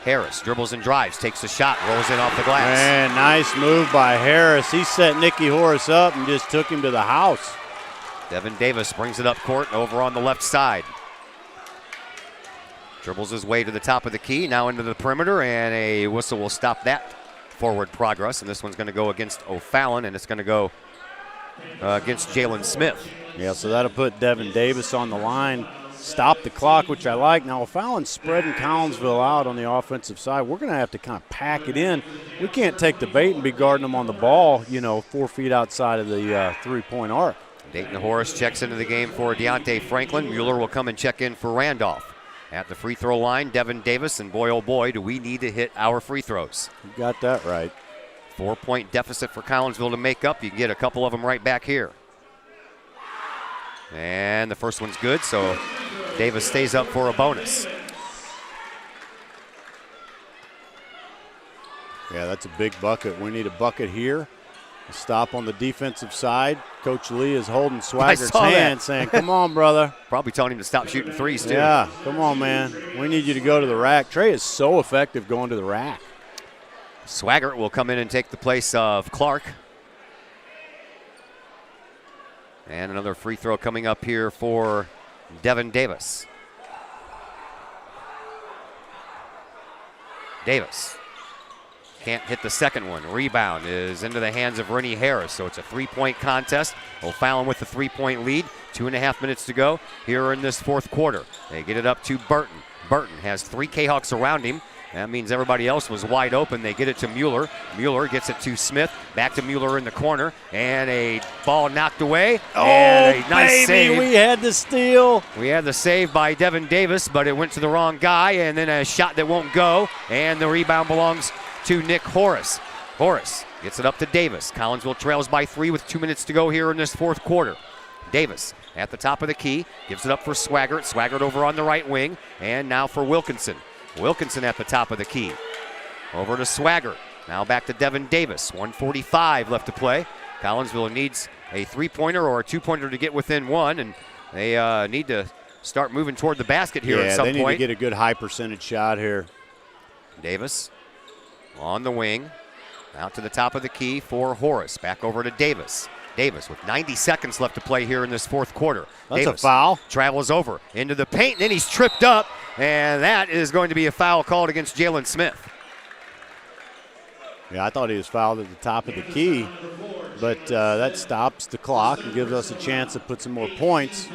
Harris dribbles and drives, takes a shot, rolls in off the glass. Man, nice move by Harris. He set Nicky Horace up and just took him to the house. Devin Davis brings it up court over on the left side. Dribbles his way to the top of the key, now into the perimeter, and a whistle will stop that forward progress. And this one's going to go against O'Fallon, and it's going to go against Jalen Smith. Yeah, so that'll put Devin Davis on the line. Stop the clock, which I like. Now, O'Fallon's spreading Collinsville out on the offensive side. We're going to have to kind of pack it in. We can't take the bait and be guarding them on the ball, 4 feet outside of the 3-point arc. Dayton Horace checks into the game for Deontay Franklin. Mueller will come and check in for Randolph. At the free throw line, Devin Davis, and boy, oh boy, do we need to hit our free throws. You got that right. 4-point deficit for Collinsville to make up. You can get a couple of them right back here. And the first one's good, so Davis stays up for a bonus. Yeah, that's a big bucket. We need a bucket here. A stop on the defensive side. Coach Lee is holding Swaggart's hand saying, come on, brother. Probably telling him to stop shooting threes, too. Yeah, come on, man. We need you to go to the rack. Trey is so effective going to the rack. Swaggart will come in and take the place of Clark. And another free throw coming up here for Devin Davis. Davis can't hit the second one. Rebound is into the hands of Rennie Harris, so it's a 3-point contest. O'Fallon with the 3-point lead. 2.5 minutes to go here in this 4th quarter. They get it up to Burton. Burton has 3 K-Hawks around him. That means everybody else was wide open. They get it to Mueller. Mueller gets it to Smith. Back to Mueller in the corner. And a ball knocked away. Oh, and a nice save. We had the steal. We had the save by Devin Davis, but it went to the wrong guy. And then a shot that won't go. And the rebound belongs to Nick Horace. Horace gets it up to Davis. Collinsville trails by 3 with 2 minutes to go here in this 4th quarter. Davis at the top of the key. Gives it up for Swaggart. Swaggart over on the right wing. And now for Wilkinson. Wilkinson at the top of the key. Over to Swaggart. Now back to Devin Davis. 1:45 left to play. Collinsville needs a 3-pointer or a 2-pointer to get within 1, and they need to start moving toward the basket here at some point. Yeah, they need to get a good high percentage shot here. Davis on the wing. Out to the top of the key for Horace. Back over to Davis. Davis with 90 seconds left to play here in this 4th quarter. That's Davis a foul. Travels over into the paint, and then he's tripped up, and that is going to be a foul called against Jalen Smith. Yeah, I thought he was fouled at the top of the key, but that stops the clock and gives us a chance to put some more points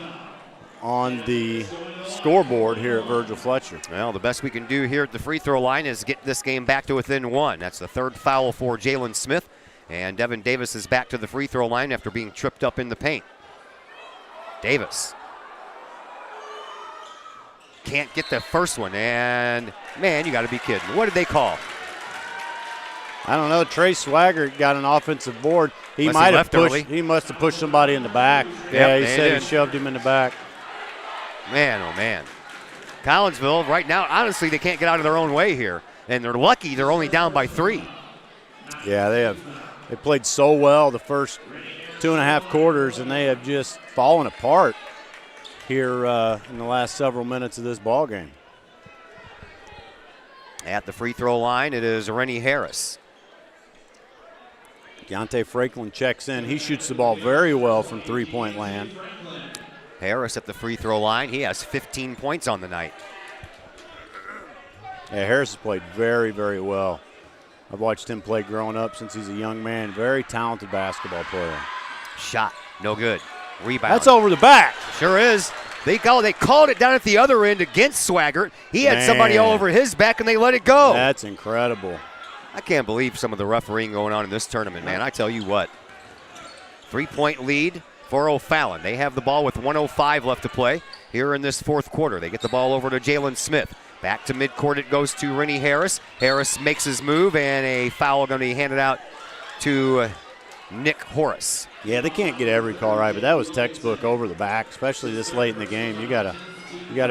on the scoreboard here at Virgil Fletcher. Well, the best we can do here at the free throw line is get this game back to within 1. That's the 3rd foul for Jalen Smith. And Devin Davis is back to the free throw line after being tripped up in the paint. Davis can't get the first one, and man, you got to be kidding. What did they call? I don't know. Trey Swaggart got an offensive board. He might have pushed. He must have pushed somebody in the back. Yeah, he said he shoved him in the back. Man, oh man. Collinsville right now, honestly, they can't get out of their own way here, and they're lucky they're only down by 3. Yeah, they played so well the first 2.5 quarters, and they have just fallen apart here in the last several minutes of this ball game. At the free throw line, it is Rennie Harris. Deontay Franklin checks in. He shoots the ball very well from three-point land. Harris at the free throw line. He has 15 points on the night. Yeah, Harris has played very, very well. I've watched him play growing up since he's a young man. Very talented basketball player. Shot, no good. Rebound. That's over the back. Sure is. They called it down at the other end against Swaggart. He had somebody all over his back, and they let it go. That's incredible. I can't believe some of the refereeing going on in this tournament, man. I tell you what. 3-point lead for O'Fallon. They have the ball with 1:05 left to play here in this 4th quarter. They get the ball over to Jalen Smith. Back to midcourt it goes to Rennie Harris. Harris makes his move, and a foul going to be handed out to Nick Horace. Yeah, they can't get every call right, but that was textbook over the back, especially this late in the game. You gotta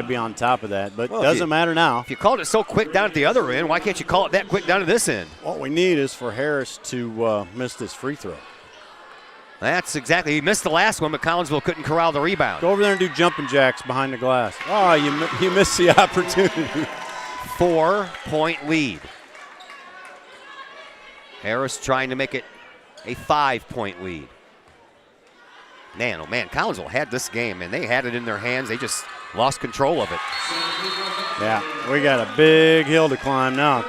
be on top of that, but it doesn't matter now. If you called it so quick down at the other end, why can't you call it that quick down to this end? What we need is for Harris to miss this free throw. That's exactly. He missed the last one, but Collinsville couldn't corral the rebound. Go over there and do jumping jacks behind the glass. Oh, you missed the opportunity. 4-point lead. Harris trying to make it a 5-point lead. Man, oh man, Collinsville had this game, and they had it in their hands. They just lost control of it. Yeah, we got a big hill to climb now.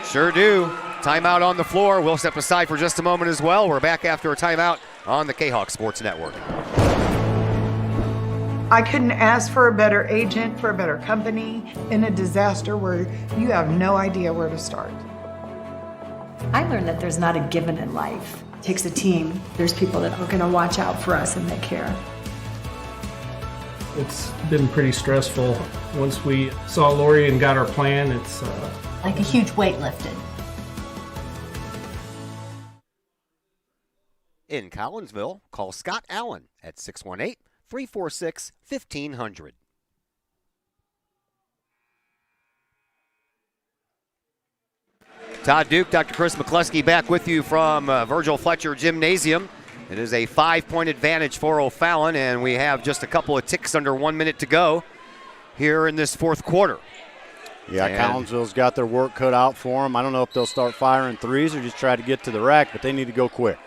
Sure do. Timeout on the floor. We'll step aside for just a moment as well. We're back after a timeout on the K-Hawk Sports Network. I couldn't ask for a better agent, for a better company in a disaster where you have no idea where to start. I learned that there's not a given in life. It takes a team. There's people that are going to watch out for us and that care. It's been pretty stressful. Once we saw Lori and got our plan, it's like a huge weight lifted. In Collinsville, call Scott Allen at 618-346-1500. Todd Duke, Dr. Chris McCluskey back with you from Virgil Fletcher Gymnasium. It is a 5-point advantage for O'Fallon, and we have just a couple of ticks under 1 minute to go here in this 4th quarter. Yeah, Collinsville's got their work cut out for them. I don't know if they'll start firing threes or just try to get to the rack, but they need to go quick.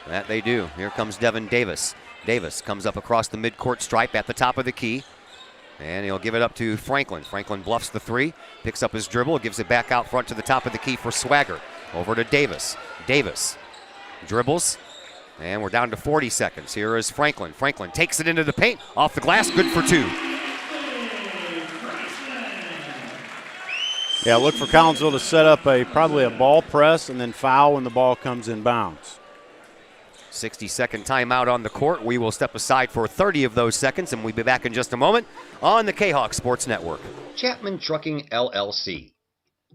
That they do. Here comes Devin Davis. Davis comes up across the midcourt stripe at the top of the key, and he'll give it up to Franklin. Franklin bluffs the 3, picks up his dribble, gives it back out front to the top of the key for Swaggart. Over to Davis. Davis dribbles, and we're down to 40 seconds. Here is Franklin. Franklin takes it into the paint, off the glass, good for 2. Yeah, look for Collinsville to set up probably a ball press and then foul when the ball comes in bounds. 60-second timeout on the court. We will step aside for 30 of those seconds, and we'll be back in just a moment on the K-Hawk Sports Network. Chapman Trucking, LLC.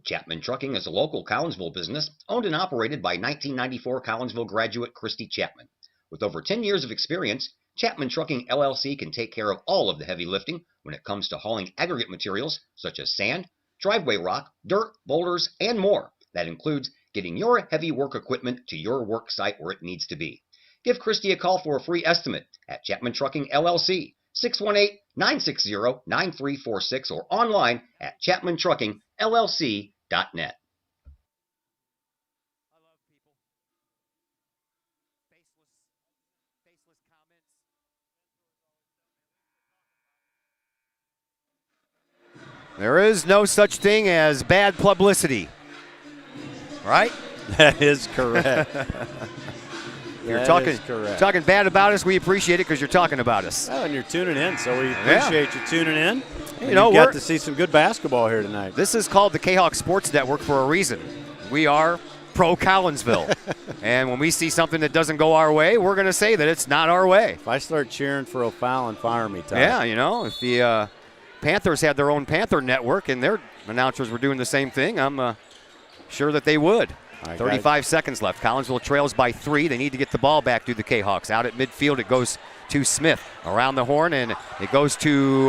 Chapman Trucking is a local Collinsville business owned and operated by 1994 Collinsville graduate Christy Chapman. With over 10 years of experience, Chapman Trucking, LLC can take care of all of the heavy lifting when it comes to hauling aggregate materials such as sand, driveway rock, dirt, boulders, and more. That includes getting your heavy work equipment to your work site where it needs to be. Give Christy a call for a free estimate at Chapman Trucking, LLC, 618-960-9346, or online at chapmantruckingllc.net. There is no such thing as bad publicity, right? That is correct. you're talking bad about us, we appreciate it because you're talking about us. Well, and you're tuning in, so we appreciate you tuning in. You know, we got to see some good basketball here tonight. This is called the K-Hawk Sports Network for a reason. We are pro Collinsville. And when we see something that doesn't go our way, we're going to say that it's not our way. If I start cheering for O'Fallon, fire me, Todd. Yeah, you know, if the Panthers had their own Panther network and their announcers were doing the same thing, I'm sure that they would. 35 seconds left. Collinsville trails by 3. They need to get the ball back to the K-Hawks. Out at midfield, it goes to Smith. Around the horn, and it goes to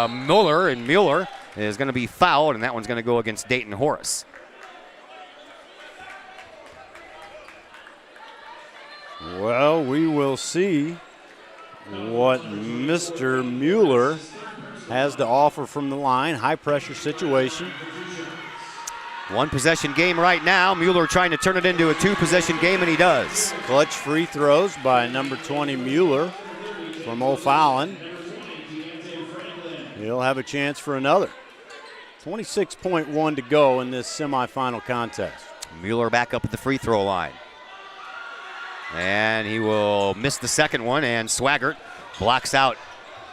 Mueller, and Mueller is going to be fouled, and that one's going to go against Dayton Horace. Well, we will see what Mr. Mueller has to offer from the line. High-pressure situation. One possession game right now. Mueller trying to turn it into a 2-possession game, and he does. Clutch free throws by number 20, Mueller, from O'Fallon. He'll have a chance for another. 26.1 to go in this semifinal contest. Mueller back up at the free throw line. And he will miss the second one, and Swaggart blocks out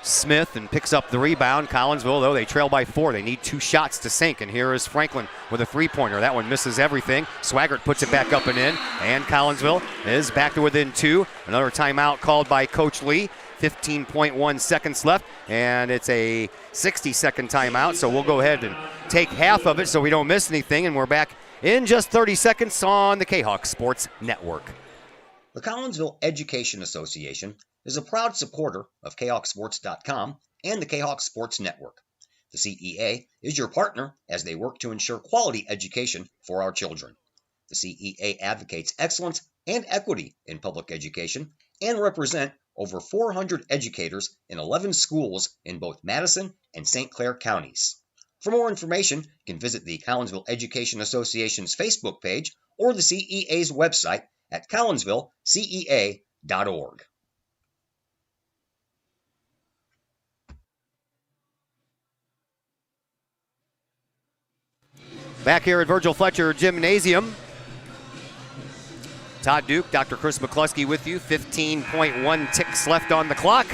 Smith and picks up the rebound. Collinsville, though, they trail by 4. They need 2 shots to sink, and here is Franklin with a 3-pointer. That one misses everything. Swaggart puts it back up and in, and Collinsville is back to within 2. Another timeout called by Coach Lee. 15.1 seconds left, and it's a 60-second timeout, so we'll go ahead and take half of it so we don't miss anything, and we're back in just 30 seconds on the K-Hawk Sports Network. The Collinsville Education Association is a proud supporter of KHawkSports.com and the K-Hawk Sports Network. The CEA is your partner as they work to ensure quality education for our children. The CEA advocates excellence and equity in public education and represent over 400 educators in 11 schools in both Madison and St. Clair counties. For more information, you can visit the Collinsville Education Association's Facebook page or the CEA's website at collinsvillecea.org. Back here at Virgil Fletcher Gymnasium, Todd Duke, Dr. Chris McCluskey with you. 15.1 ticks left on the clock.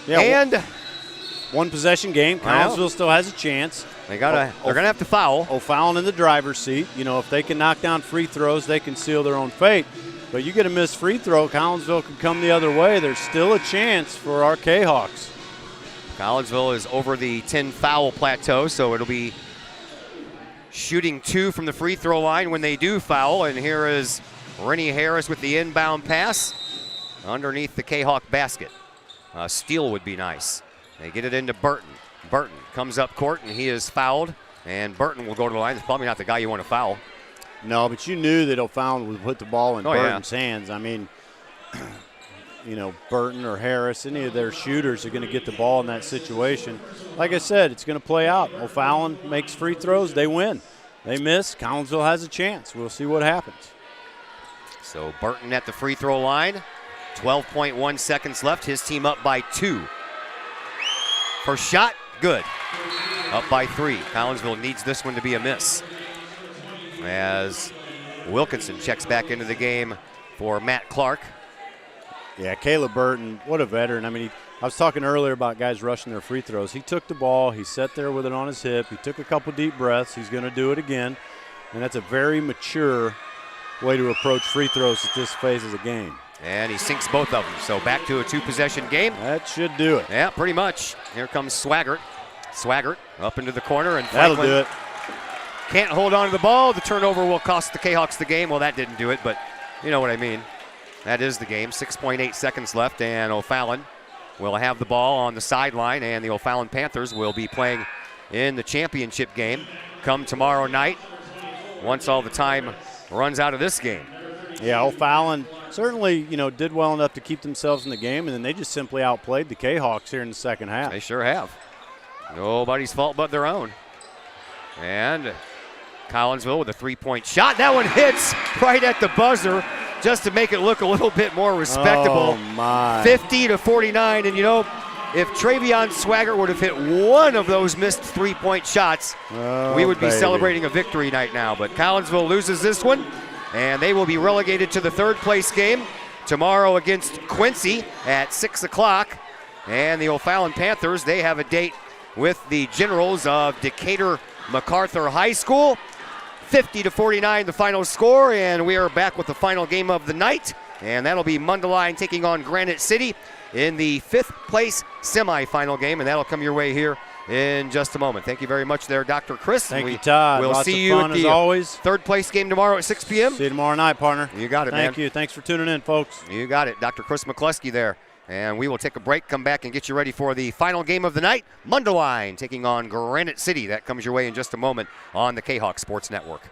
Yeah, and one possession game. Collinsville still has a chance. They're gonna have to foul. O'Fallon in the driver's seat. You know, if they can knock down free throws, they can seal their own fate. But you get a missed free throw, Collinsville can come the other way. There's still a chance for our K-Hawks. Collinsville is over the 10 foul plateau, so it'll be shooting 2 from the free throw line when they do foul. And here is Rennie Harris with the inbound pass underneath the K-Hawk basket. A steal would be nice. They get it into Burton. Burton comes up court, and he is fouled. And Burton will go to the line. It's probably not the guy you want to foul. No, but you knew that O'Fallon would put the ball in Burton's hands. I mean, you know, Burton or Harris, any of their shooters are going to get the ball in that situation. Like I said, it's going to play out. O'Fallon makes free throws, they win. They miss, Collinsville has a chance. We'll see what happens. So Burton at the free throw line. 12.1 seconds left. His team up by 2. First shot, good. Up by 3. Collinsville needs this one to be a miss, as Wilkinson checks back into the game for Matt Clark. Yeah, Caleb Burton, what a veteran. I mean, I was talking earlier about guys rushing their free throws. He took the ball. He sat there with it on his hip. He took a couple deep breaths. He's going to do it again. And that's a very mature way to approach free throws at this phase of the game. And he sinks both of them. So back to a 2-possession game. That should do it. Yeah, pretty much. Here comes Swaggart. Swaggart up into the corner. And Franklin that'll do it. Can't hold on to the ball. The turnover will cost the K-Hawks the game. Well, that didn't do it, but you know what I mean. That is the game. 6.8 seconds left, and O'Fallon will have the ball on the sideline, and the O'Fallon Panthers will be playing in the championship game come tomorrow night once all the time runs out of this game. Yeah, O'Fallon certainly, you know, did well enough to keep themselves in the game, and then they just simply outplayed the K-Hawks here in the second half. They sure have. Nobody's fault but their own. And Collinsville with a 3-point shot. That one hits right at the buzzer just to make it look a little bit more respectable. Oh, my. 50-49. And, you know, if Travion Swaggart would have hit one of those missed 3-point shots, we would be celebrating a victory night now. But Collinsville loses this one, and they will be relegated to the third-place game. tomorrow against Quincy at 6 o'clock. And the O'Fallon Panthers, they have a date with the Generals of Decatur MacArthur High School. 50-49 the final score, and we are back with the final game of the night. And that'll be Mundelein taking on Granite City in the 5th place semifinal game, and that'll come your way here in just a moment. Thank you very much there, Dr. Chris. Thank you, Todd. We'll Lots see of you fun at the as always. 3rd place game tomorrow at 6 p.m. See you tomorrow night, partner. You got it, man. Thank you. Thanks for tuning in, folks. You got it. Dr. Chris McCluskey there. And we will take a break, come back, and get you ready for the final game of the night. Mundelein taking on Granite City. That comes your way in just a moment on the K-Hawk Sports Network.